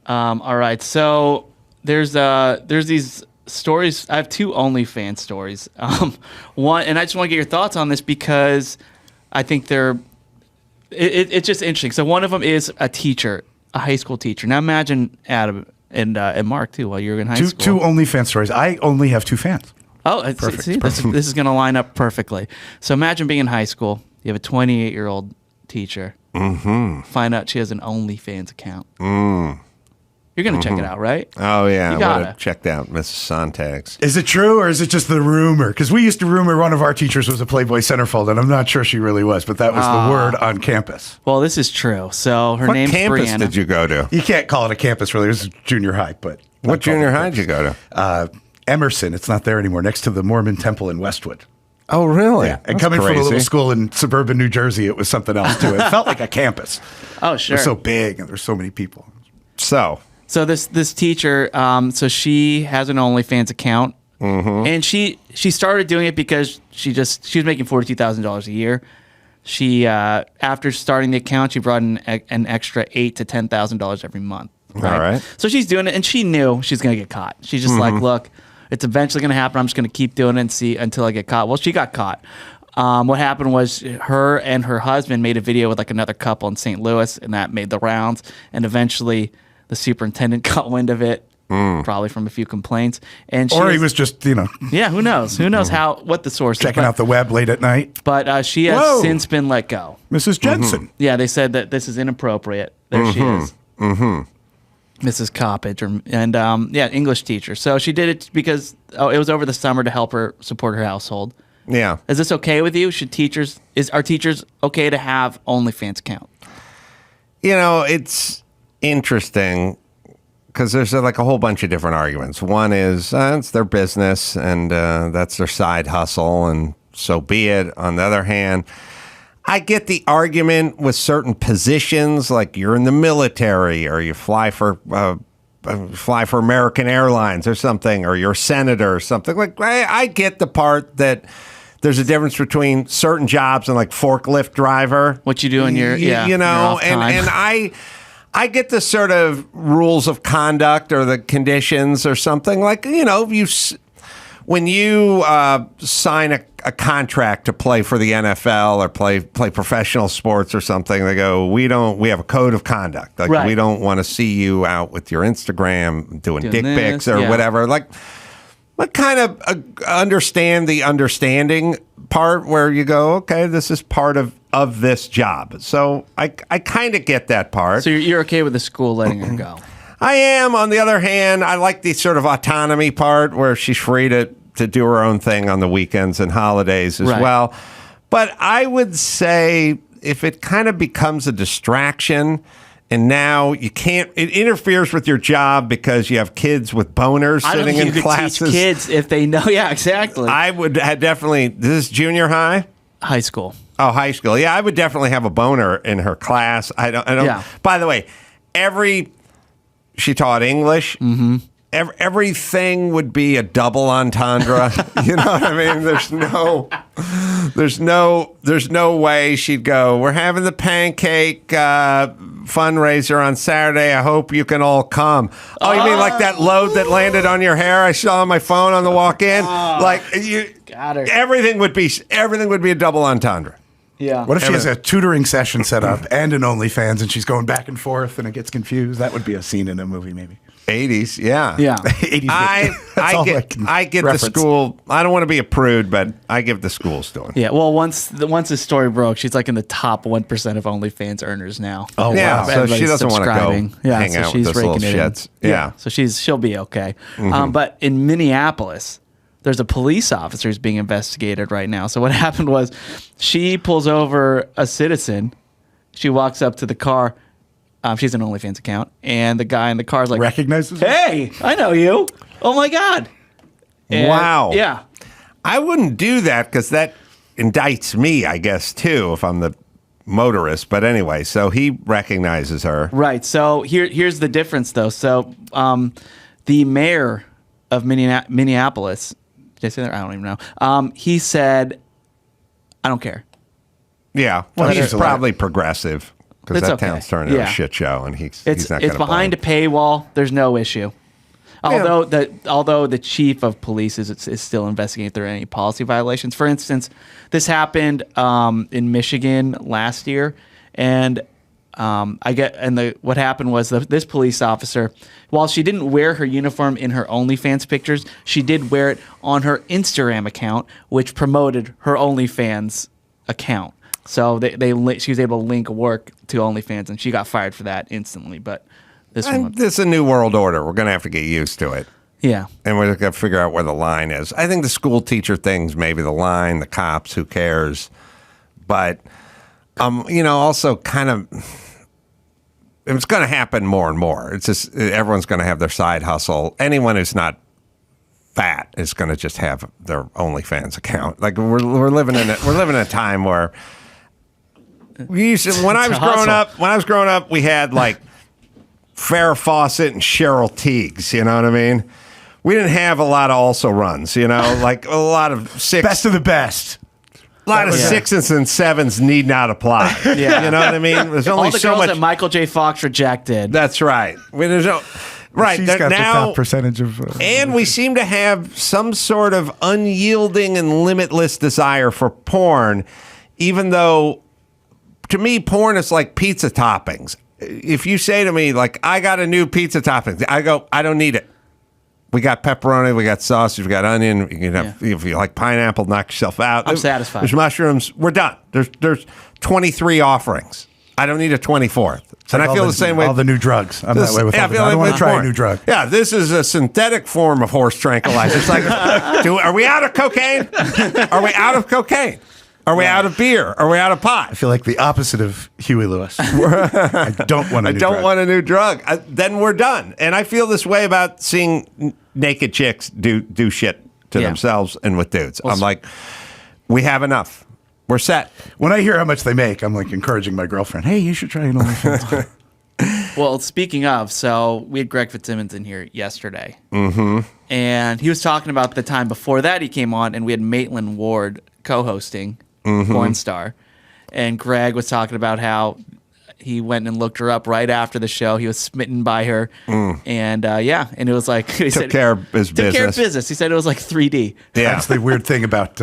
All right. So there's these stories. I have 2 OnlyFans stories. One, and I just want to get your thoughts on this because I think it's just interesting. So one of them is a teacher, a high school teacher. Now imagine Adam and Mark too while you were in high school. 2 OnlyFans stories. I only have 2 fans. Oh, Perfect. see, this is going to line up perfectly. So imagine being in high school. You have a 28-year-old teacher. Mm-hmm. Find out she has an OnlyFans account. You're going to check it out, right? Oh, yeah. You I gotta. would have checked out Mrs. Sontag's. Is it true or is it just the rumor? Because we used to rumor one of our teachers was a Playboy centerfold, and I'm not sure she really was, but that was the word on campus. Well, this is true. So her What name's campus Brianna. did you go to? You can't call it a campus, really. It was junior high, but What junior high did you go to? Emerson. It's not there anymore. Next to the Mormon Temple in Westwood. Oh, really? Yeah. And That's coming from a crazy. little school in suburban New Jersey, it was something else too. It felt like a campus. Oh, It sure. was so big and there's so many people. So this teacher, so she has an OnlyFans account, and she started doing it because she was making $42,000 a year. She after starting the account, she brought in an extra $8,000 to $10,000 every month. Right? All right. So she's doing it, and she knew she's going to get caught. She's just like, look, it's eventually going to happen. I'm just going to keep doing it and see until I get caught. Well, she got caught. What happened was her and her husband made a video with like another couple in St. Louis, and that made the rounds. And eventually, the superintendent got wind of it, probably from a few complaints. And Or he was just, yeah, who knows? Who knows what the source checking is? out the web late at night. But she has Whoa. since been let go. Mrs. Jensen. Yeah, they said that this is inappropriate. There she is. Mrs. Coppage, English teacher. So she did it because it was over the summer to help her support her household. yeah. Is this okay with you? Are teachers okay to have OnlyFans account? It's interesting because there's like a whole bunch of different arguments. One is it's their business and that's their side hustle, and so be it. On the other hand, I get the argument with certain positions, like you're in the military or you fly for American Airlines or something, or you're a senator or something. Like I get the part that there's a difference between certain jobs and like forklift driver. What you do in your your off time. and I get the sort of rules of conduct or the conditions or something like when you sign a contract to play for the NFL or play professional sports or something, they go, we have a code of conduct. Like we don't want to see you out with your Instagram doing dick pics or whatever. Like I kind of understand the understanding part where you go, okay, this is part of this job. So I kind of get that part. So you're okay with the school letting her go? I am. On the other hand, I like the sort of autonomy part where she's free to do her own thing on the weekends and holidays as well. But I would say if it kind of becomes a distraction and now you can't, it interferes with your job because you have kids with boners sitting in classes. Teach kids if they know. Yeah, exactly. I would have definitely, this is junior high? High school. Oh, high school. Yeah, I would definitely have a boner in her class. I don't. Yeah. By the way, she taught English. Mm-hmm. Everything would be a double entendre. You know what I mean? There's no way she'd go, we're having the pancake fundraiser on Saturday. I hope you can all come. Oh, you mean like that load that landed on your hair I saw on my phone on the walk-in? Like you got her. Everything would be a double entendre. Yeah. What if she has a tutoring session set up and an OnlyFans and she's going back and forth and it gets confused? That would be a scene in a movie, maybe. 80s, yeah. Yeah. 80s. I get the school. I don't want to be a prude, but I give the schools to him. Yeah, well, once the story broke, she's like in the top 1% of OnlyFans earners now. Oh, Yeah, wow. so she Everybody's doesn't want to go subscribing. hang out with those little shits. Yeah. So she'll be okay. But in Minneapolis, there's a police officer who's being investigated right now. So what happened was she pulls over a citizen. She walks up to the car. She's an OnlyFans account. And the guy in the car is like, Recognizes her? hey, I know you. Oh, my God. And, Wow. Yeah. I wouldn't do that because that indicts me, I guess, too, if I'm the motorist. But anyway, so he recognizes her. Right. So here's the difference, though. So the mayor of Minneapolis, did I say that? I don't even know. He said, I don't care. Yeah. Well, he's probably progressive because It's that okay. town's turning into Yeah. a shit show, and he's It's not going to behind a paywall. There's no issue. Although the chief of police is still investigating if there are any policy violations. For instance, this happened in Michigan last year, and what happened was this police officer, while she didn't wear her uniform in her OnlyFans pictures, she did wear it on her Instagram account, which promoted her OnlyFans account. So she was able to link work to OnlyFans, and she got fired for that instantly. But this is a new world order. We're going to have to get used to it. Yeah. And we're going to figure out where the line is. I think the school teacher thing's maybe the line, the cops, who cares? But, also kind of, it's going to happen more and more. It's just, everyone's going to have their side hustle. Anyone who's not fat is going to just have their OnlyFans account. Like we're living in a time where when I was growing up, we had like Farrah Fawcett and Cheryl Teagues, you know what I mean? We didn't have a lot of also runs, like a lot of Best of the best. A lot of sixes and sevens need not apply. Yeah. You know what I mean? There's only all the so girls much. that Michael J. Fox rejected. That's right. There's no. Right. She's got now, the top percentage of. and we seem to have some sort of unyielding and limitless desire for porn, even though, to me, porn is like pizza toppings. If you say to me, like, I got a new pizza topping, I go, I don't need it. We got pepperoni, we got sausage, we got onion. You can have, if you like pineapple, knock yourself out. I'm satisfied. There's mushrooms. We're done. There's 23 offerings. I don't need a 24th. And I feel the same way. All the new drugs. I'm that way with all the, I don't want to try a new drug. Yeah, this is a synthetic form of horse tranquilizer. It's like, are we out of cocaine? Are we out of cocaine? Are we out of beer? Are we out of pot? I feel like the opposite of Huey Lewis. I don't want a new drug. Want a new drug. Then we're done. And I feel this way about seeing naked chicks do shit to themselves and with dudes. I'm like, we have enough. We're set. When I hear how much they make, I'm like encouraging my girlfriend, hey, you should try an OnlyFans. Well, speaking of, so we had Greg Fitzsimmons in here yesterday. Mm-hmm. And he was talking about the time before that he came on, and we had Maitland Ward co-hosting, porn star. And Greg was talking about how he went and looked her up right after the show. He was smitten by her. And and it was like... He took care of his business. Took care of business. He said it was like 3D. Yeah. That's the weird thing about...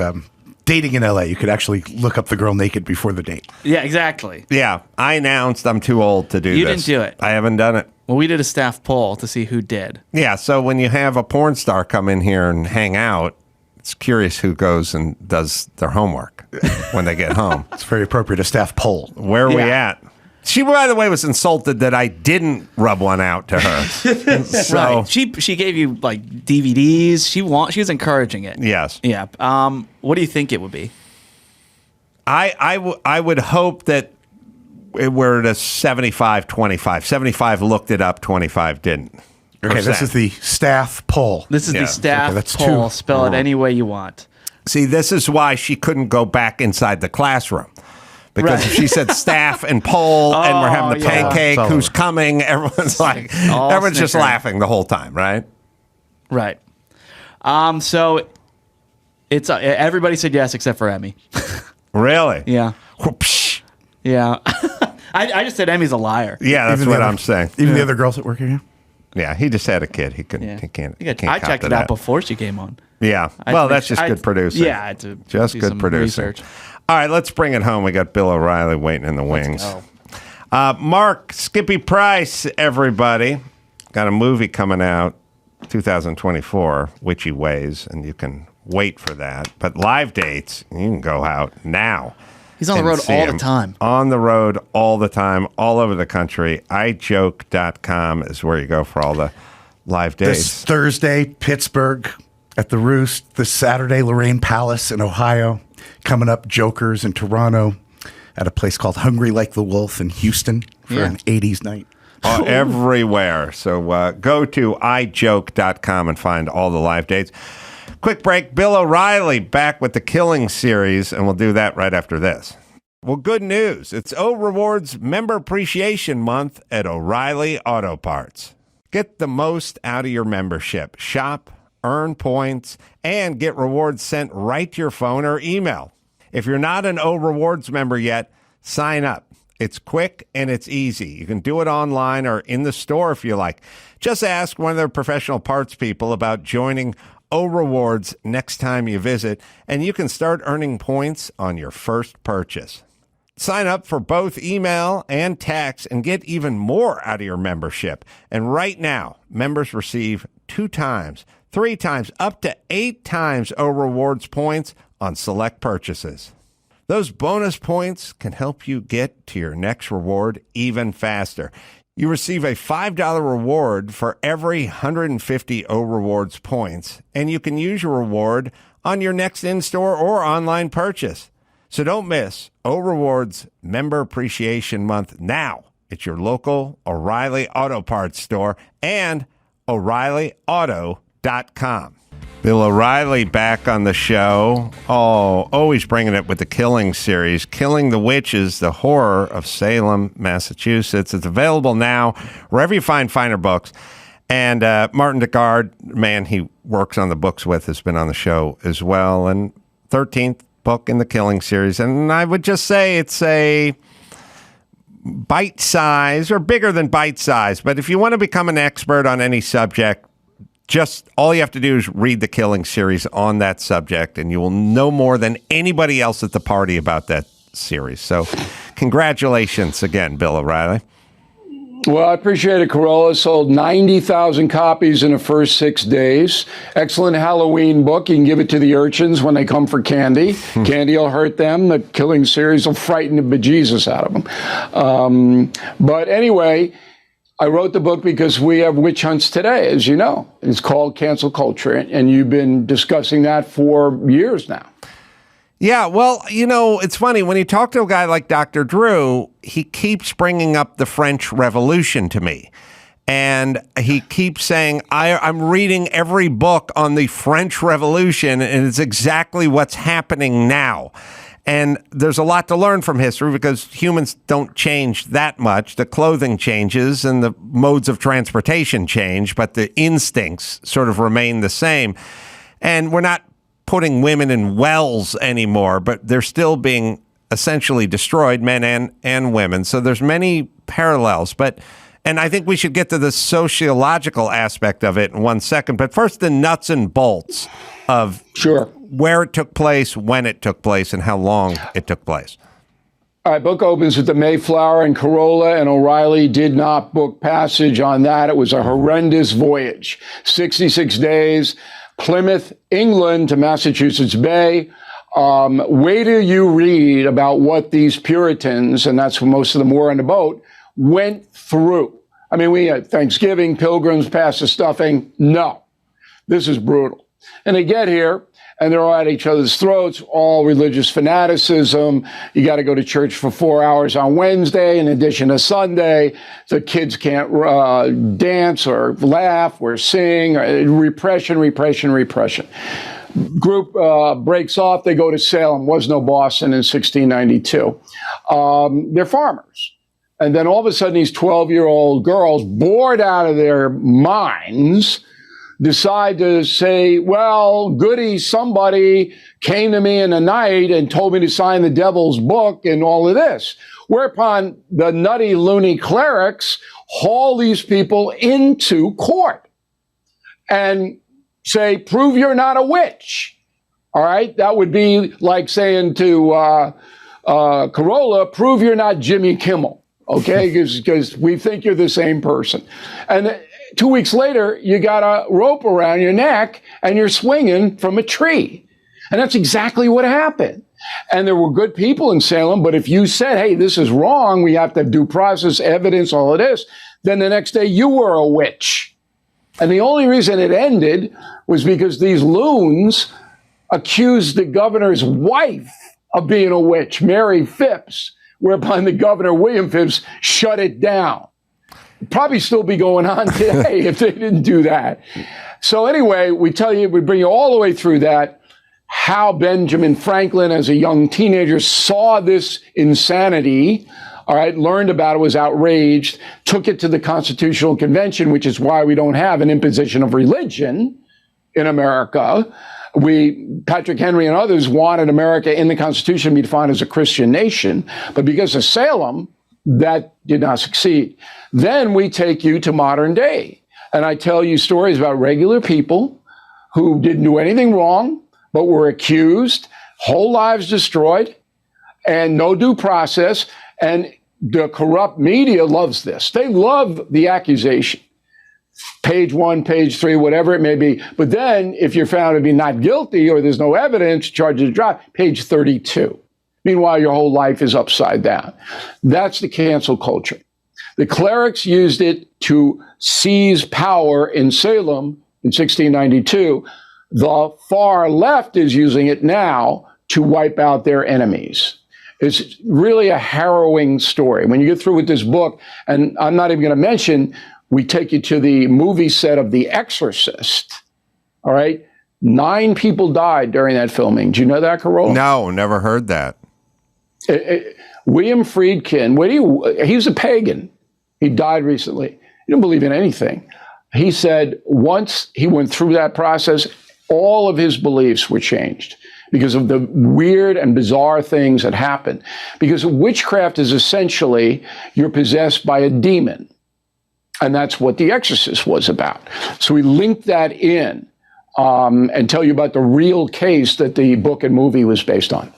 dating in LA, you could actually look up the girl naked before the date. Yeah, exactly. Yeah, I announced I'm too old to do this. You didn't do it. I haven't done it. Well, we did a staff poll to see who did. Yeah, so when you have a porn star come in here and hang out, it's curious who goes and does their homework when they get home. It's very appropriate, a staff poll. Where are we at? She, by the way, was insulted that I didn't rub one out to her. So, right. She gave you like DVDs. She was encouraging it. Yes. Yeah. What do you think it would be? I would hope that we're at a 75-25. 75 looked it up, 25 didn't. Okay, this is the staff poll. This is the staff okay, that's poll. two. Spell it any way you want. See, this is why she couldn't go back inside the classroom. Because if she said staff and poll and we're having the pancake, who's coming, everyone's like, everyone's just laughing the whole time, right? Right. So it's everybody said yes except for Emmy. Really? Yeah. Yeah. I just said Emmy's a liar. Yeah, that's what I'm saying. Even the other girls that work here? Yeah, he just had a kid. He couldn't. He can't. I checked it out before she came on. Yeah. Well, that's just good producing. Yeah, just good producing. Research. All right, let's bring it home. We got Bill O'Reilly waiting in the wings. Mark Skippy Price, everybody. got a movie coming out 2024, Witchy Ways, and you can wait for that. But live dates, you can go out now. He's on the road all the time. On the road all the time, all over the country. ijoke.com is where you go for all the live dates. This Thursday, Pittsburgh at the Roost. This Saturday, Lorraine Palace in Ohio. Coming up, Jokers in Toronto at a place called Hungry Like the Wolf in Houston for an 80s night. Everywhere. So go to ijoke.com and find all the live dates. Quick break. Bill O'Reilly back with the Killing series, and we'll do that right after this. Well, good news. It's O Rewards Member Appreciation Month at O'Reilly Auto Parts. Get the most out of your membership. Shop, earn points, and get rewards sent right to your phone or email. If you're not an O Rewards member yet, sign up. It's quick and it's easy. You can do it online or in the store if you like. Just ask one of their professional parts people about joining O Rewards next time you visit, and you can start earning points on your first purchase. Sign up for both email and text and get even more out of your membership. And right now, members receive 2 times, 3 times, up to 8 times O Rewards points on select purchases. Those bonus points can help you get to your next reward even faster. You receive a $5 reward for every 150 O Rewards points, and you can use your reward on your next in-store or online purchase. So don't miss O Rewards Member Appreciation Month now at your local O'Reilly Auto Parts store and O'ReillyAuto.com. Bill O'Reilly back on the show. Oh, always bringing it with the Killing series. Killing the Witches, the Horror of Salem, Massachusetts. It's available now wherever you find finer books. And Martin DeGard, man he works on the books with, has been on the show as well. And 13th book in the Killing series. And I would just say it's a bite size or bigger than bite size. But if you want to become an expert on any subject, just all you have to do is read the Killing series on that subject, and you will know more than anybody else at the party about that series. So congratulations again, Bill O'Reilly. Well, I appreciate it, Carolla. Sold 90,000 copies in the first 6 days. Excellent Halloween book. You can give it to the urchins when they come for candy. Candy will hurt them. The Killing series will frighten the bejesus out of them. But anyway, I wrote the book because we have witch hunts today, as you know. It's called cancel culture, and you've been discussing that for years now. Yeah, well, you know, it's funny. When you talk to a guy like Dr. Drew, he keeps bringing up the French Revolution to me. And he keeps saying, I'm reading every book on the French Revolution, and it's exactly what's happening now. And there's a lot to learn from history because humans don't change that much. The clothing changes and the modes of transportation change, but the instincts sort of remain the same. And we're not putting women in wells anymore, but they're still being essentially destroyed, men and women. So there's many parallels. And I think we should get to the sociological aspect of it in 1 second. But first, the nuts and bolts of where it took place, when it took place, and how long it took place. All right, book opens with the Mayflower, and Carolla and O'Reilly did not book passage on that. It was a horrendous voyage. 66 days, Plymouth, England to Massachusetts Bay. Wait till you read about what these Puritans, and that's what most of them were on the boat, went through. I mean, we had Thanksgiving, Pilgrims, pass the stuffing. No, this is brutal. And they get here, and they're all at each other's throats, all religious fanaticism. You got to go to church for 4 hours on Wednesday in addition to Sunday. The kids can't dance or laugh or sing. Repression. Group breaks off. They go to Salem. Was no Boston in 1692. They're farmers. And then all of a sudden, these 12-year-old girls, bored out of their minds, decide to say, well, goody, somebody came to me in the night and told me to sign the devil's book and all of this. Whereupon the nutty, loony clerics haul these people into court and say, prove you're not a witch. All right? That would be like saying to Carolla, prove you're not Jimmy Kimmel. Okay, because we think you're the same person. And 2 weeks later, you got a rope around your neck and you're swinging from a tree. And that's exactly what happened. And there were good people in Salem, but if you said, hey, this is wrong, we have to have due process, evidence, all of this, then the next day you were a witch. And the only reason it ended was because these loons accused the governor's wife of being a witch, Mary Phipps, whereupon the governor, William Phipps, shut it down. It'd probably still be going on today if they didn't do that. So anyway, we bring you all the way through that, how Benjamin Franklin, as a young teenager, saw this insanity, all right, learned about it, was outraged, took it to the Constitutional Convention, which is why we don't have an imposition of religion in America. Patrick Henry and others wanted America in the Constitution to be defined as a Christian nation, but because of Salem, that did not succeed. Then we take you to modern day, and I tell you stories about regular people who didn't do anything wrong, but were accused, whole lives destroyed, and no due process. And the corrupt media loves this. They love the accusation. Page 1, page 3, whatever it may be. But then if you're found to be not guilty or there's no evidence, charges drop, page 32. Meanwhile, your whole life is upside down. That's the cancel culture. The clerics used it to seize power in Salem in 1692. The far left is using it now to wipe out their enemies. It's really a harrowing story. When you get through with this book, and I'm not even going to mention, we take you to the movie set of The Exorcist. All right? 9 people died during that filming. Do you know that, Carolla? No, never heard that. William Friedkin, he was a pagan. He died recently. He didn't believe in anything. He said once he went through that process, all of his beliefs were changed because of the weird and bizarre things that happened. Because witchcraft is essentially you're possessed by a demon. And that's what The Exorcist was about. So we linked that in and tell you about the real case that the book and movie was based on.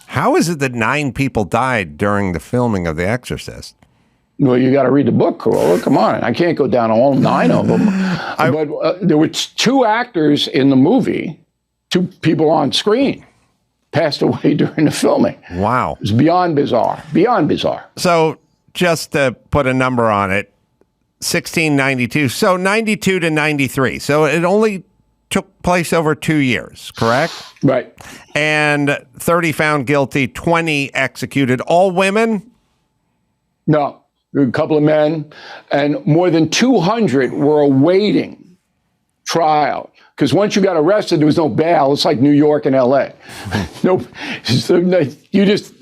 How is it that 9 people died during the filming of The Exorcist? Well, you got to read the book, Carolla. Come on. I can't go down all 9 of them. But there were 2 actors in the movie, 2 people on screen, passed away during the filming. Wow. It was beyond bizarre. Beyond bizarre. So just to put a number on it, 1692. So 92 to 93. So it only took place over 2 years, correct? Right. And 30 found guilty, 20 executed. All women? No. A couple of men, and more than 200 were awaiting trial. Because once you got arrested, there was no bail. It's like New York and LA. No, you just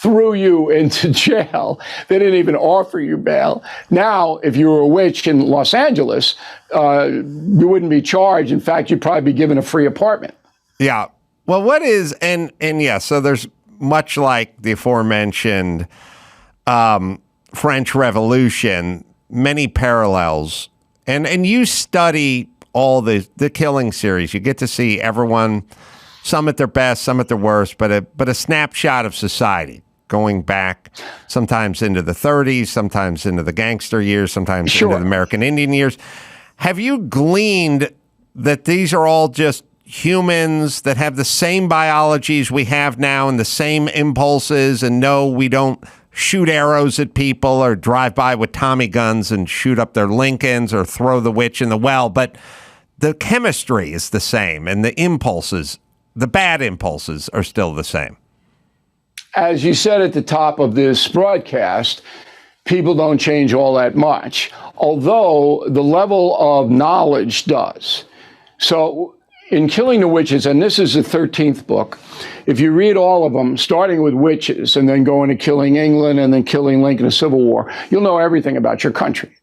threw you into jail. They didn't even offer you bail. Now, if you were a witch in Los Angeles, you wouldn't be charged. In fact, you'd probably be given a free apartment. Yeah. Well, what is, and yeah, so there's much like the aforementioned French Revolution, many parallels. And you study all the killing series. You get to see everyone, some at their best, some at their worst, but a snapshot of society going back sometimes into the 30s, sometimes into the gangster years, sometimes into the American Indian years. Have you gleaned that these are all just humans that have the same biologies we have now and the same impulses, and no, we don't shoot arrows at people or drive by with Tommy guns and shoot up their Lincolns or throw the witch in the well, but the chemistry is the same and the impulses, the bad impulses, are still the same? As you said at the top of this broadcast, people don't change all that much, although the level of knowledge does. So in Killing the Witches, and this is the 13th book, if you read all of them, starting with witches and then going to Killing England and then Killing Lincoln, a Civil War, you'll know everything about your country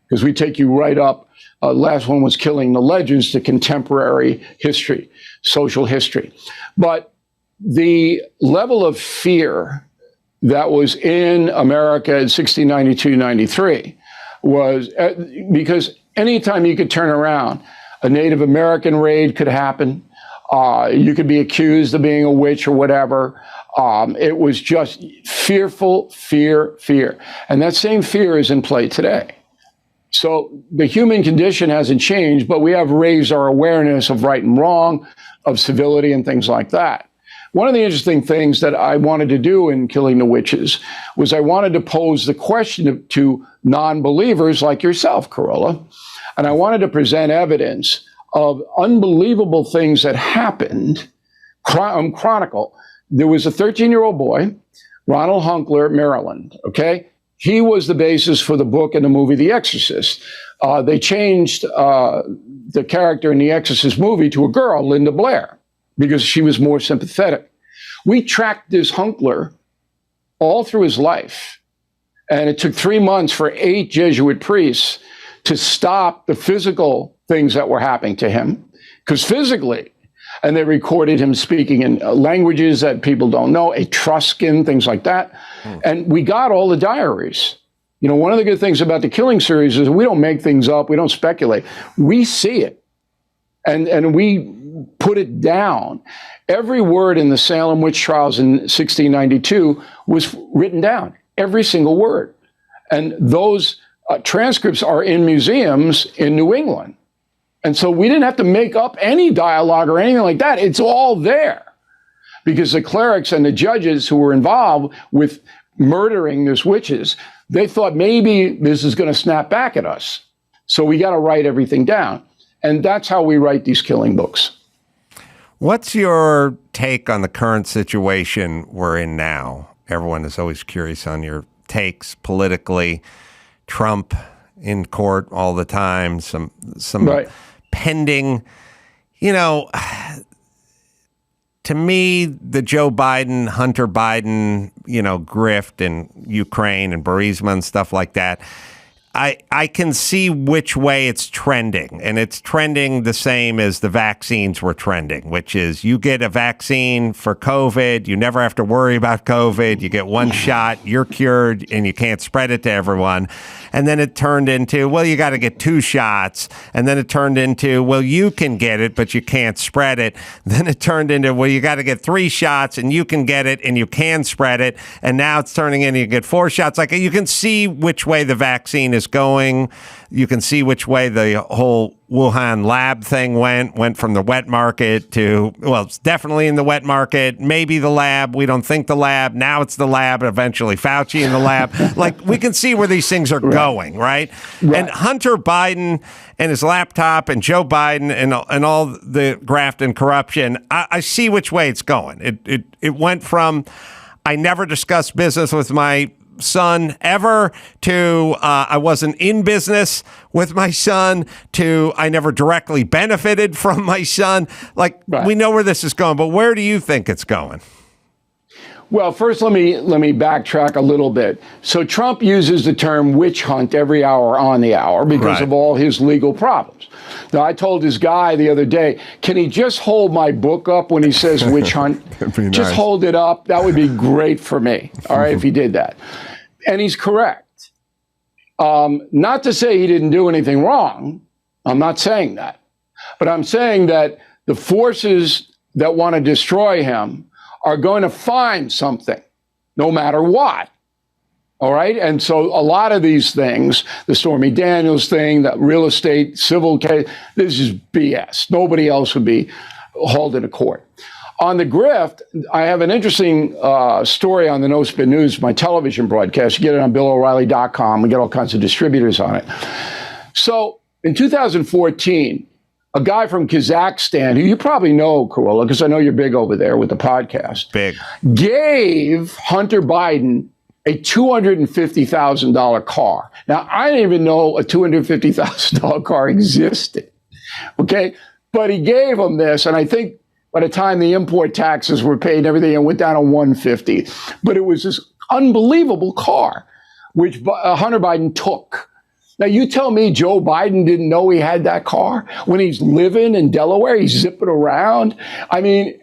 because we take you right up. Last one was Killing the Legends, to contemporary history, social history. But the level of fear that was in America in 1692-93 was because anytime you could turn around, a Native American raid could happen. You could be accused of being a witch or whatever. It was just fearful, fear. And that same fear is in play today. So the human condition hasn't changed, but we have raised our awareness of right and wrong, of civility and things like that. One of the interesting things that I wanted to do in Killing the Witches was I wanted to pose the question to non-believers like yourself, Carolla, and I wanted to present evidence of unbelievable things that happened. Chronicle. There was a 13-year-old boy, Ronald Hunkler, Maryland, okay? He was the basis for the book and the movie The Exorcist. They changed the character in The Exorcist movie to a girl, Linda Blair, because she was more sympathetic. We tracked this Hunkler all through his life, and it took 3 months for 8 Jesuit priests to stop the physical things that were happening to him, because physically, and they recorded him speaking in languages that people don't know, Etruscan, things like that. And we got all the diaries. You know, one of the good things about the Killing series is we don't make things up, we don't speculate. We see it, and we put it down. Every word in the Salem witch trials in 1692 was written down, every single word. And those transcripts are in museums in New England. And so we didn't have to make up any dialogue or anything like that. It's all there. Because the clerics and the judges who were involved with murdering these witches, they thought maybe this is going to snap back at us. So we got to write everything down. And that's how we write these killing books. What's your take on the current situation we're in now? Everyone is always curious on your takes politically. Trump in court all the time, some right. Pending, you know, to me, the Joe Biden, Hunter Biden, you know, grift in Ukraine and Burisma and stuff like that, I can see which way it's trending, and it's trending the same as the vaccines were trending, which is you get a vaccine for COVID, you never have to worry about COVID, you get one shot, you're cured, and you can't spread it to everyone. And then it turned into, well, you got to get 2 shots. And then it turned into, well, you can get it, but you can't spread it. Then it turned into, well, you got to get 3 shots and you can get it and you can spread it. And now it's turning into you get 4 shots. Like, you can see which way the vaccine is going. You can see which way the whole Wuhan lab thing went from the wet market to, well, it's definitely in the wet market, maybe the lab, we don't think the lab, now it's the lab, eventually Fauci in the lab. Like, we can see where these things are going, right? And Hunter Biden and his laptop and Joe Biden and all the graft and corruption, I see which way it's going. It went from, I never discuss business with my son ever, to I wasn't in business with my son, to I never directly benefited from my son. Like, we know where this is going, but where do you think it's going? Well, first, let me backtrack a little bit. So Trump uses the term witch hunt every hour on the hour because of all his legal problems. Now, I told this guy the other day, can he just hold my book up when he says witch hunt? Just hold it up. That would be great for me, all right, if he did that. And he's correct. Not to say he didn't do anything wrong. I'm not saying that. But I'm saying that the forces that want to destroy him are going to find something, no matter what. All right? And so a lot of these things, the Stormy Daniels thing, that real estate, civil case, this is BS. Nobody else would be hauled into court. On the grift, I have an interesting story on the No Spin News, my television broadcast. You get it on BillO'Reilly.com. We get all kinds of distributors on it. So in 2014, a guy from Kazakhstan, who you probably know, Carolla, because I know you're big over there with the podcast, gave Hunter Biden a $250,000 car. Now, I didn't even know a $250,000 car existed, okay? But he gave him this, and I think by the time the import taxes were paid and everything, it went down to $150,000. But it was this unbelievable car, which Hunter Biden took. Now, you tell me Joe Biden didn't know he had that car when he's living in Delaware, he's zipping around. I mean,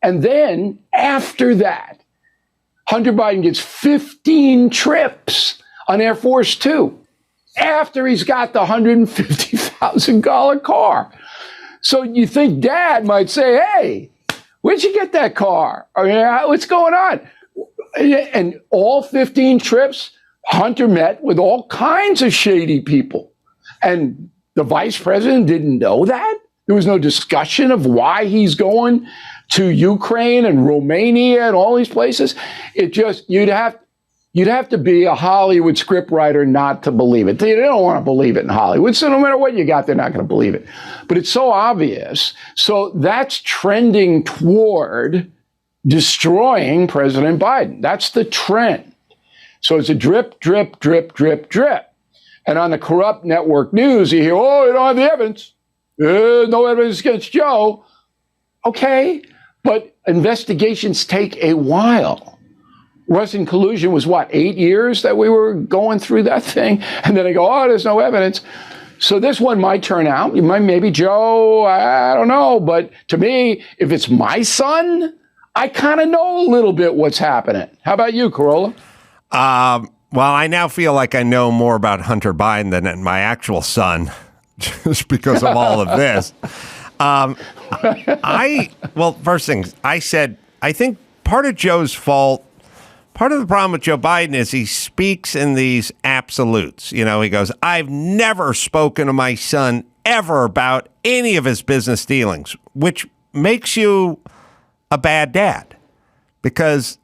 and then after that, Hunter Biden gets 15 trips on Air Force Two after he's got the $150,000 car. So you think Dad might say, hey, where'd you get that car? I mean, what's going on? And all 15 trips, Hunter met with all kinds of shady people. And the vice president didn't know that? There was no discussion of why he's going to Ukraine and Romania and all these places. It just, you'd have to be a Hollywood scriptwriter not to believe it. They don't want to believe it in Hollywood. So no matter what you got, they're not going to believe it. But it's so obvious. So that's trending toward destroying President Biden. That's the trend. So it's a drip, drip, drip, drip, drip. And on the corrupt network news, you hear, oh, you don't have the evidence. No evidence against Joe. Okay, but investigations take a while. Russian collusion was what, 8 years that we were going through that thing? And then they go, oh, there's no evidence. So this one might turn out. Maybe Joe, I don't know. But to me, if it's my son, I kind of know a little bit what's happening. How about you, Carolla? Well, I now feel like I know more about Hunter Biden than my actual son, just because of all of this. First things, I said, I think part of Joe's fault, part of the problem with Joe Biden is he speaks in these absolutes. You know, he goes, I've never spoken to my son ever about any of his business dealings, which makes you a bad dad, because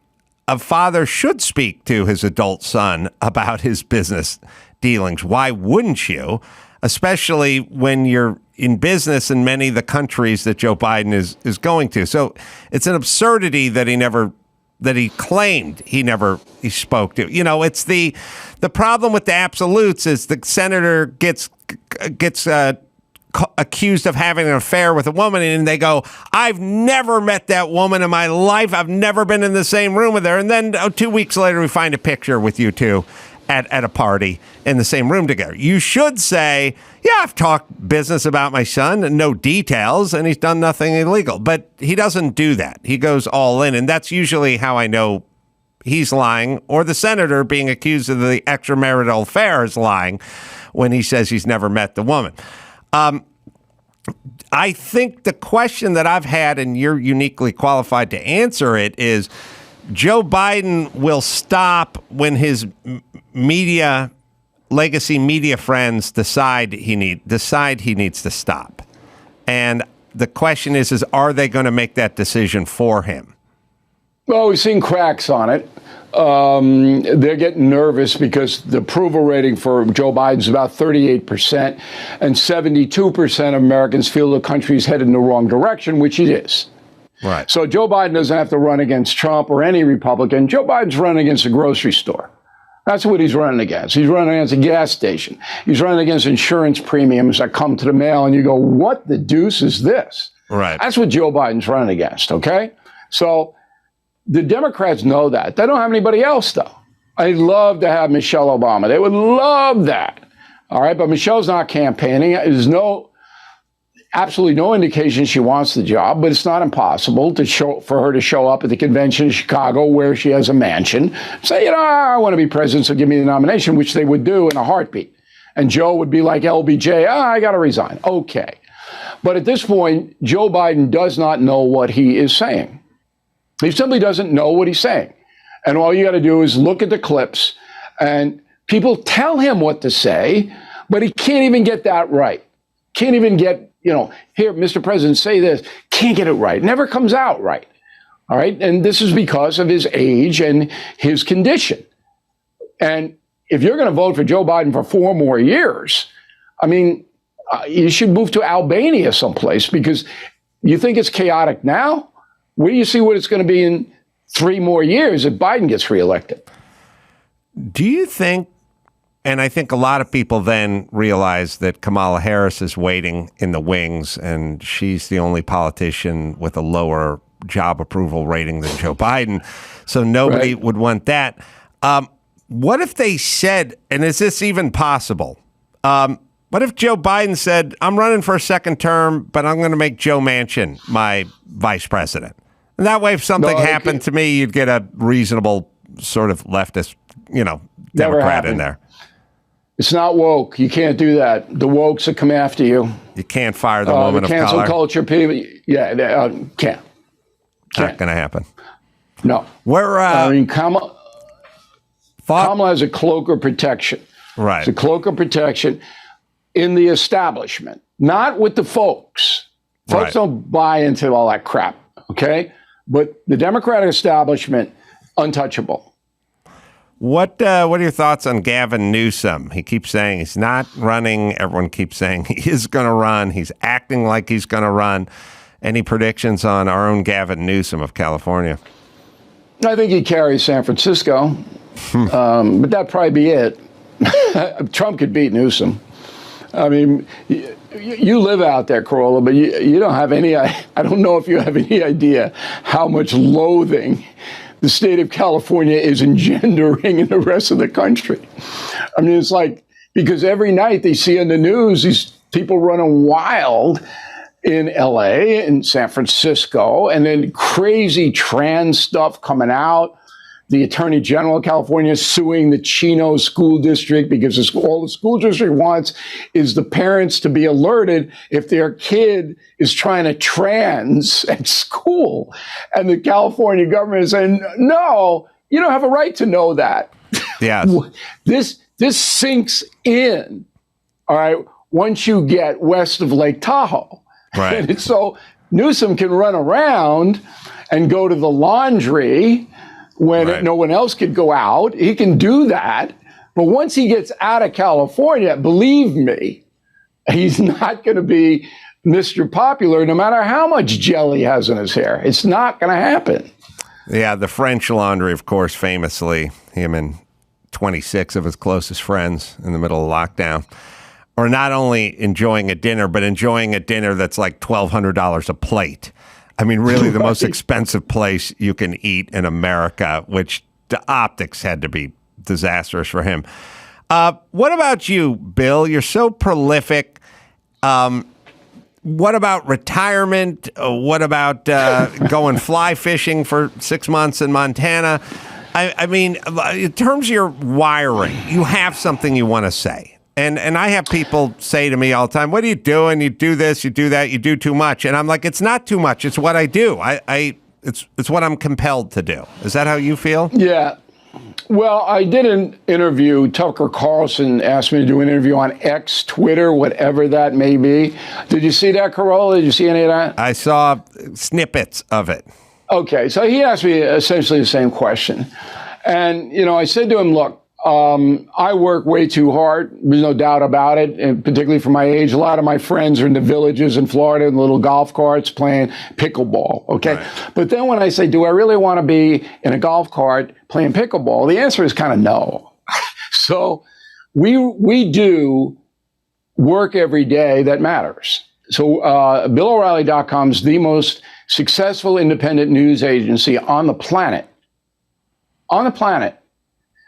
a father should speak to his adult son about his business dealings. Why wouldn't you? Especially when you're in business in many of the countries that Joe Biden is going to. So it's an absurdity that he claimed he spoke to. You know, it's the problem with the absolutes is the senator gets accused of having an affair with a woman, and they go, I've never met that woman in my life. I've never been in the same room with her. And then 2 weeks later, we find a picture with you two at a party in the same room together. You should say, yeah, I've talked business about my son and no details, and he's done nothing illegal. But he doesn't do that. He goes all in. And that's usually how I know he's lying, or the senator being accused of the extramarital affair is lying when he says he's never met the woman. I think the question that I've had, and you're uniquely qualified to answer it, is Joe Biden will stop when his legacy media friends decide he needs to stop. And the question is are they going to make that decision for him? Well, we've seen cracks on it. They're getting nervous because the approval rating for Joe Biden is about 38%, and 72% of Americans feel the country's headed in the wrong direction, which it is. Right. So Joe Biden doesn't have to run against Trump or any Republican. Joe Biden's running against a grocery store. That's what he's running against. He's running against a gas station. He's running against insurance premiums that come to the mail, and you go, what the deuce is this? Right. That's what Joe Biden's running against, okay? So the Democrats know that. They don't have anybody else, though. I'd love to have Michelle Obama. They would love that. All right, but Michelle's not campaigning. There's absolutely no indication she wants the job, but it's not impossible for her to show up at the convention in Chicago where she has a mansion, say, I want to be president, so give me the nomination, which they would do in a heartbeat. And Joe would be like LBJ, I got to resign. Okay. But at this point, Joe Biden does not know what he is saying. He simply doesn't know what he's saying. And all you got to do is look at the clips, and people tell him what to say, but he can't even get that right. Can't even get, here, Mr. President, say this. Can't get it right. Never comes out right. All right. And this is because of his age and his condition. And if you're going to vote for Joe Biden for 4 more years, you should move to Albania someplace, because you think it's chaotic now. Where do you see what it's going to be in 3 more years if Biden gets reelected? Do you think, and I think a lot of people then realize that Kamala Harris is waiting in the wings, and she's the only politician with a lower job approval rating than Joe Biden, so nobody would want that. What if they said, and is this even possible? What if Joe Biden said, I'm running for a second term, but I'm going to make Joe Manchin my vice president? And that way, if something happened to me, you'd get a reasonable sort of leftist, Democrat in there. It's not woke. You can't do that. The wokes will come after you. You can't fire the woman of color. Cancel culture people. Yeah, can't. Not going to happen. No. Kamala has a cloak of protection. Right. It's a cloak of protection. in the establishment, not with the folks. Folks Right. don't buy into all that crap, okay? But the Democratic establishment, untouchable. What are your thoughts on Gavin Newsom? He keeps saying he's not running. Everyone keeps saying he is going to run. He's acting like he's going to run. Any predictions on our own Gavin Newsom of California? I think he carries San Francisco, but that'd probably be it. Trump could beat Newsom. I mean, you live out there, Carolla, but you don't have any, I don't know if you have any idea how much loathing the state of California is engendering in the rest of the country. I mean, it's like, because every night they see on the news these people running wild in LA and San Francisco, and then crazy trans stuff coming out. The Attorney General of California suing the Chino School District because all the school district wants is the parents to be alerted if their kid is trying to trans at school. And the California government is saying, no, you don't have a right to know that. Yeah. This sinks in, all right, once you get west of Lake Tahoe. Right. And so Newsom can run around and go to the laundry when no one else could go out. He can do that. But once he gets out of California, believe me, he's not going to be Mr. Popular, no matter how much gel he has in his hair. It's not going to happen. Yeah, the French Laundry, of course, famously, him and 26 of his closest friends in the middle of lockdown are not only enjoying a dinner, but enjoying a dinner that's like $1,200 a plate. I mean, really the most expensive place you can eat in America, which the optics had to be disastrous for him. What about you, Bill? You're so prolific. What about retirement? What about going fly fishing for 6 months in Montana? I mean, in terms of your wiring, you have something you want to say. And I have people say to me all the time, what are you doing? You do this, you do that, you do too much. And I'm like, it's not too much. It's what I do. It's what I'm compelled to do. Is that how you feel? Yeah. Well, I did an interview. Tucker Carlson asked me to do an interview on X, Twitter, whatever that may be. Did you see that, Carolla? Did you see any of that? I saw snippets of it. Okay. So he asked me essentially the same question. And, I said to him, look, I work way too hard. There's no doubt about it. And particularly for my age, a lot of my friends are in the villages in Florida in little golf carts playing pickleball. Okay. Right. But then when I say, do I really want to be in a golf cart playing pickleball? The answer is kind of no. So we do work every day that matters. So BillO'Reilly.com is the most successful independent news agency on the planet. On the planet.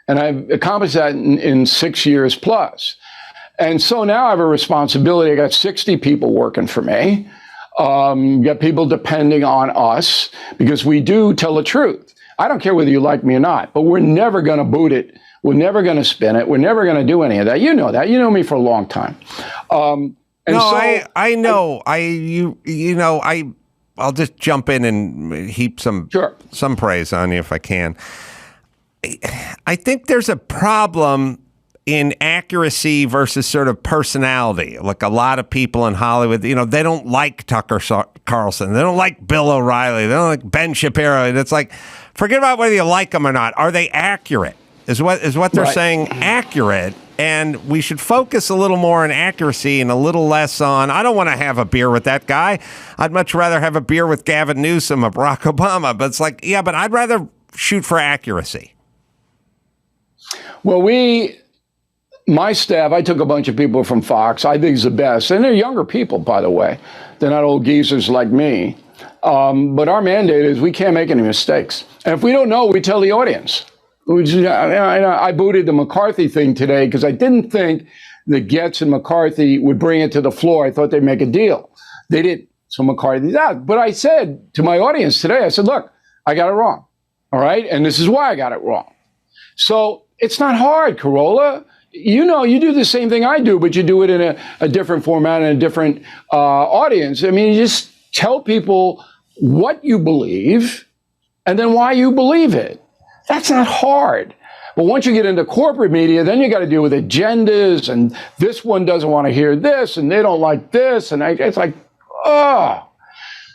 And I've accomplished that in 6 years plus. And so now I have a responsibility. I got 60 people working for me. Got people depending on us because we do tell the truth. I don't care whether you like me or not, but we're never going to boot it. We're never going to spin it. We're never going to do any of that. You know that. You know me for a long time. I know. I'll just jump in and heap some praise on you if I can. I think there's a problem in accuracy versus sort of personality. Like a lot of people in Hollywood, they don't like Tucker Carlson. They don't like Bill O'Reilly. They don't like Ben Shapiro. And it's like, forget about whether you like them or not. Are they accurate? Is what they're saying accurate? And we should focus a little more on accuracy and a little less on, I don't want to have a beer with that guy. I'd much rather have a beer with Gavin Newsom or Barack Obama. But it's like, yeah, but I'd rather shoot for accuracy. Well, my staff, I took a bunch of people from Fox. I think it's the best. And they're younger people, by the way. They're not old geezers like me. But our mandate is we can't make any mistakes. And if we don't know, we tell the audience. I booted the McCarthy thing today because I didn't think that Getz and McCarthy would bring it to the floor. I thought they'd make a deal. They didn't. So McCarthy's out. But I said to my audience today, I said, look, I got it wrong. All right? And this is why I got it wrong. So it's not hard, Carolla. You do the same thing I do, but you do it in a different format and a different audience. I mean, you just tell people what you believe and then why you believe it. That's not hard. But once you get into corporate media, then you got to deal with agendas, and this one doesn't want to hear this, and they don't like this, and it's like, oh.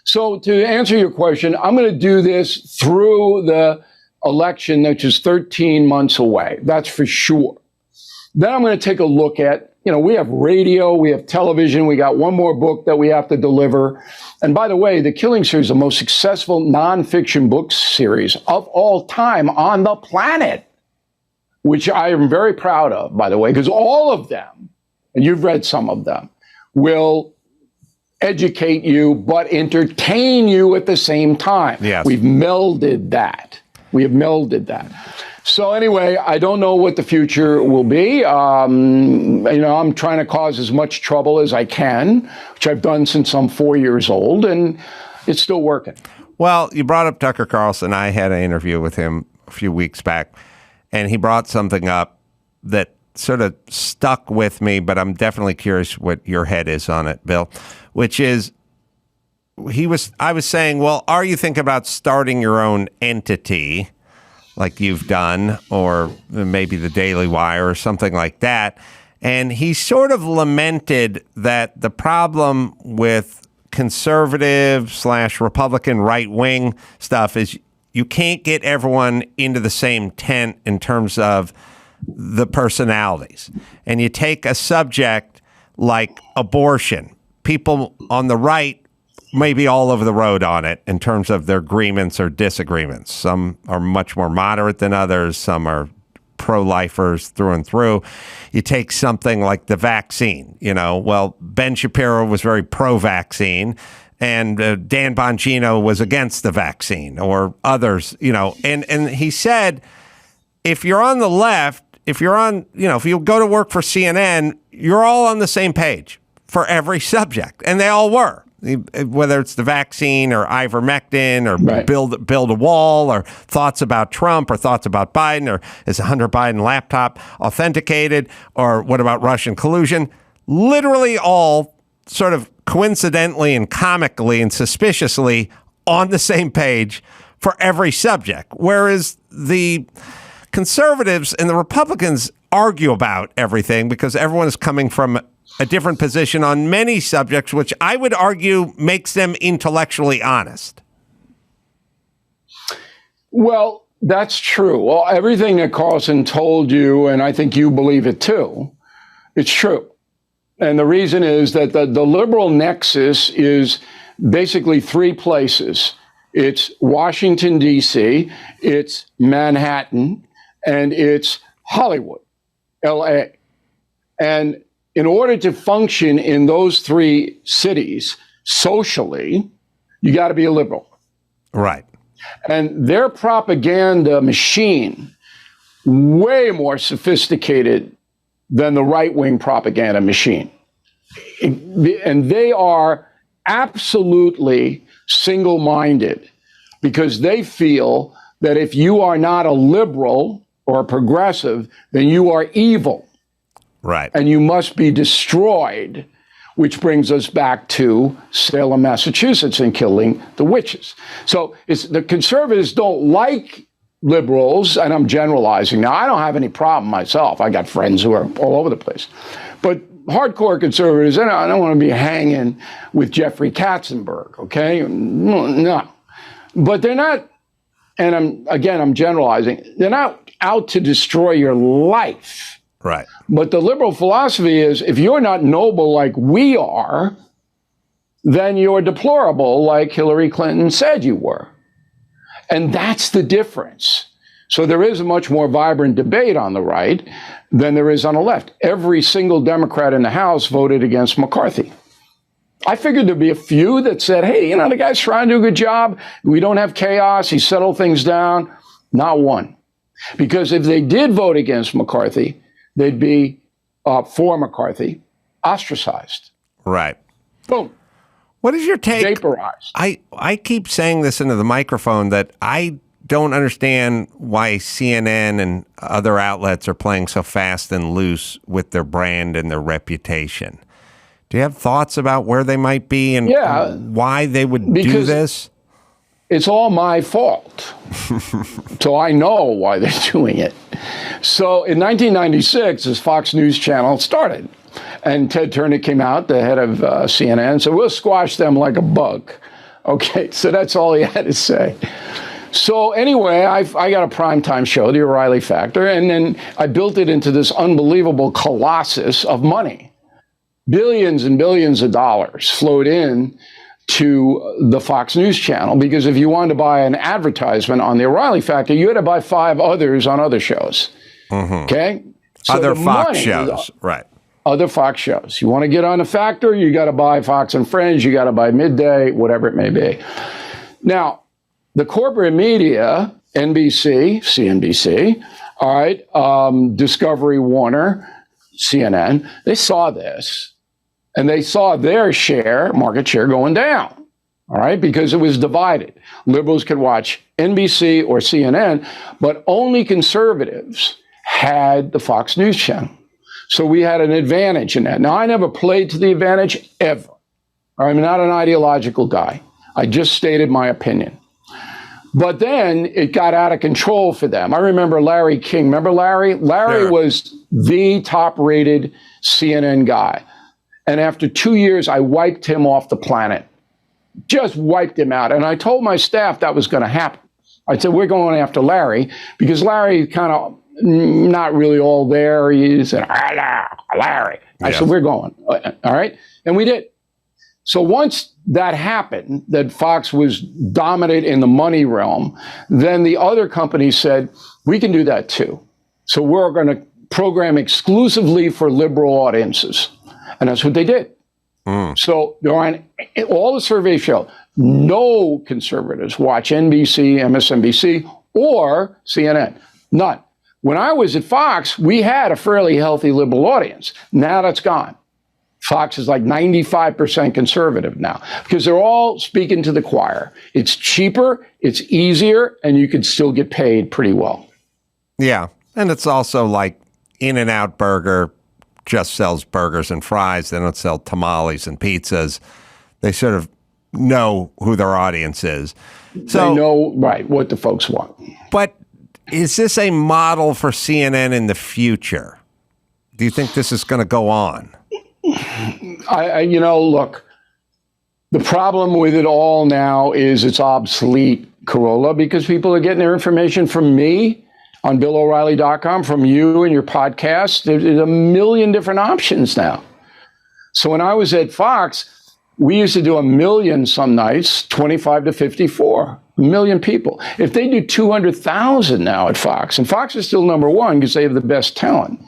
So to answer your question, I'm going to do this through the election, which is 13 months away. That's for sure. Then I'm going to take a look at, we have radio, we have television, we got one more book that we have to deliver. And by the way, The Killing Series is the most successful nonfiction book series of all time on the planet, which I am very proud of, by the way, because all of them, and you've read some of them, will educate you but entertain you at the same time. Yes. We've melded that. So anyway, I don't know what the future will be. I'm trying to cause as much trouble as I can, which I've done since I'm 4 years old, and it's still working. Well, you brought up Tucker Carlson. I had an interview with him a few weeks back, and he brought something up that sort of stuck with me, but I'm definitely curious what your head is on it, Bill, which is I was saying, well, are you thinking about starting your own entity like you've done, or maybe the Daily Wire or something like that? And he sort of lamented that the problem with conservative / Republican right wing stuff is you can't get everyone into the same tent in terms of the personalities. And you take a subject like abortion, people on the right may be all over the road on it in terms of their agreements or disagreements. Some are much more moderate than others. Some are pro-lifers through and through. You take something like the vaccine, well, Ben Shapiro was very pro-vaccine, and Dan Bongino was against the vaccine, or others, and he said, if you're on the left, if you go to work for CNN, you're all on the same page for every subject, and they all were. Whether it's the vaccine or ivermectin or right. build a wall or thoughts about Trump or thoughts about Biden, or is a Hunter Biden laptop authenticated, or what about Russian collusion? Literally all sort of coincidentally and comically and suspiciously on the same page for every subject. Whereas the conservatives and the Republicans argue about everything because everyone is coming from a different position on many subjects, which I would argue makes them intellectually honest. Well, that's true. Well, everything that Carlson told you, and I think you believe it too, it's true. And the reason is that the liberal nexus is basically three places. It's Washington, D.C., it's Manhattan, and it's Hollywood, L.A. And in order to function in those three cities socially, you got to be a liberal. Right. And their propaganda machine, way more sophisticated than the right-wing propaganda machine. And they are absolutely single-minded because they feel that if you are not a liberal or a progressive, then you are evil. Right. And you must be destroyed, which brings us back to Salem, Massachusetts, and killing the witches. So the conservatives don't like liberals, and I'm generalizing now. I don't have any problem myself. I got friends who are all over the place. But hardcore conservatives, I don't want to be hanging with Jeffrey Katzenberg, okay? No. But they're not, and I'm generalizing, they're not out to destroy your life. Right. But the liberal philosophy is if you're not noble like we are, then you're deplorable like Hillary Clinton said you were. And that's the difference. So there is a much more vibrant debate on the right than there is on the left. Every single Democrat in the House voted against McCarthy. I figured there'd be a few that said, hey, the guy's trying to do a good job. We don't have chaos. He settled things down. Not one. Because if they did vote against McCarthy, they'd be, for McCarthy, ostracized. Right. Boom. What is your take? Vaporized. I keep saying this into the microphone that I don't understand why CNN and other outlets are playing so fast and loose with their brand and their reputation. Do you have thoughts about where they might be and why they would do this? It's all my fault. So I know why they're doing it. So in 1996, this Fox News channel started. And Ted Turner came out, the head of CNN, and said, we'll squash them like a bug. Okay, so that's all he had to say. So anyway, I got a primetime show, The O'Reilly Factor, and then I built it into this unbelievable colossus of money. Billions and billions of dollars flowed in to the Fox News channel, because if you wanted to buy an advertisement on The O'Reilly Factor, you had to buy 5 others on other shows. Okay? So Other Fox money, shows, right. Other Fox shows. You want to get on a Factor, you got to buy Fox and Friends, you got to buy Midday, whatever it may be. Now, the corporate media, NBC, CNBC, all right, Discovery, Warner, CNN, they saw this, and they saw their market share going down, all right, because it was divided. Liberals could watch NBC or CNN, but only conservatives had the Fox News channel. So we had an advantage in that. Now, I never played to the advantage ever. I'm not an ideological guy. I just stated my opinion. But then it got out of control for them. I remember Larry King. Remember Larry? Larry was the top-rated CNN guy. And after 2 years, I wiped him off the planet. Just wiped him out. And I told my staff that was going to happen. I said, we're going after Larry, because Larry kind of not really all there. He said, Larry. I said, we're going. All right. And we did. So once that happened, that Fox was dominant in the money realm, then the other companies said, we can do that too. So we're going to program exclusively for liberal audiences. And that's what they did. So all the surveys show no conservatives watch NBC, MSNBC, or CNN. None. When I was at Fox, we had a fairly healthy liberal audience. Now that's gone. Fox is like 95% conservative now, because they're all speaking to the choir. It's cheaper, it's easier, and you can still get paid pretty well. Yeah. And it's also like In-N-Out Burger just sells burgers and fries. They don't sell tamales and pizzas. They sort of know who their audience is. So, they know, right, what the folks want. But is this a model for CNN in the future? Do you think this is going to go on? Look, the problem with it all now is it's obsolete, Carolla, because people are getting their information from me on BillO'Reilly.com, from you and your podcast. There's a million different options now. So when I was at Fox, we used to do 1 million some nights, 25 to 54. 1 million people. If they do 200,000 now at Fox, and Fox is still number one because they have the best talent.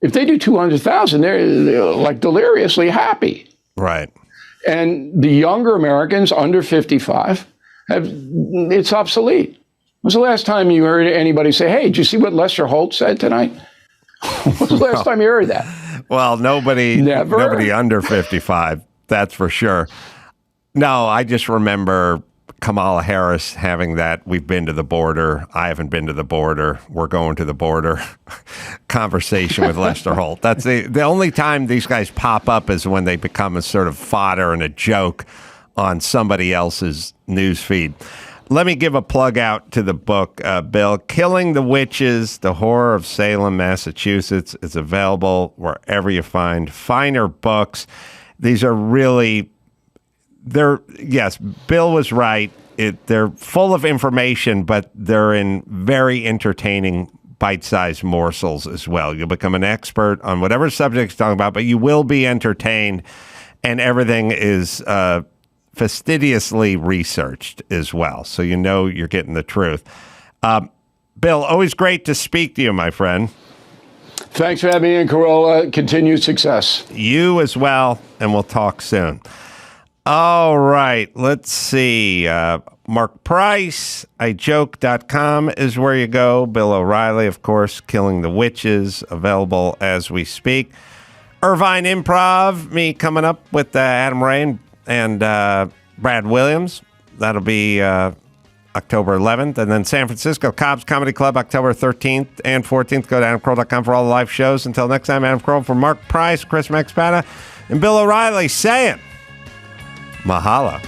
If they do 200,000, they're like deliriously happy. Right. And the younger Americans under 55, it's obsolete. When was the last time you heard anybody say, hey, did you see what Lester Holt said tonight? When was the last time you heard that? Well, nobody under 55, that's for sure. No, I just remember Kamala Harris having that we've been to the border, I haven't been to the border, we're going to the border conversation with Lester Holt. That's the only time these guys pop up is when they become a sort of fodder and a joke on somebody else's news feed. Let me give a plug out to the book, Bill. Killing the Witches, The Horror of Salem, Massachusetts. It's available wherever you find finer books. These are really... yes, Bill was right. They're full of information, but they're in very entertaining bite-sized morsels as well. You'll become an expert on whatever subject you're talking about, but you will be entertained, and everything is fastidiously researched as well, so you know you're getting the truth. Bill, always great to speak to you, my friend. Thanks for having me in, Carolla. Continued success. You as well, and we'll talk soon. All right, let's see. Marc Price, ijoke.com is where you go. Bill O'Reilly, of course, Killing the Witches, available as we speak. Irvine Improv, me coming up with Adam Ray and Brad Williams. That'll be October 11th. And then San Francisco Cobb's Comedy Club, October 13th and 14th. Go to adamcarolla.com for all the live shows. Until next time, Adam Carolla for Marc Price, Chris Maxpata, and Bill O'Reilly saying... Mahalo.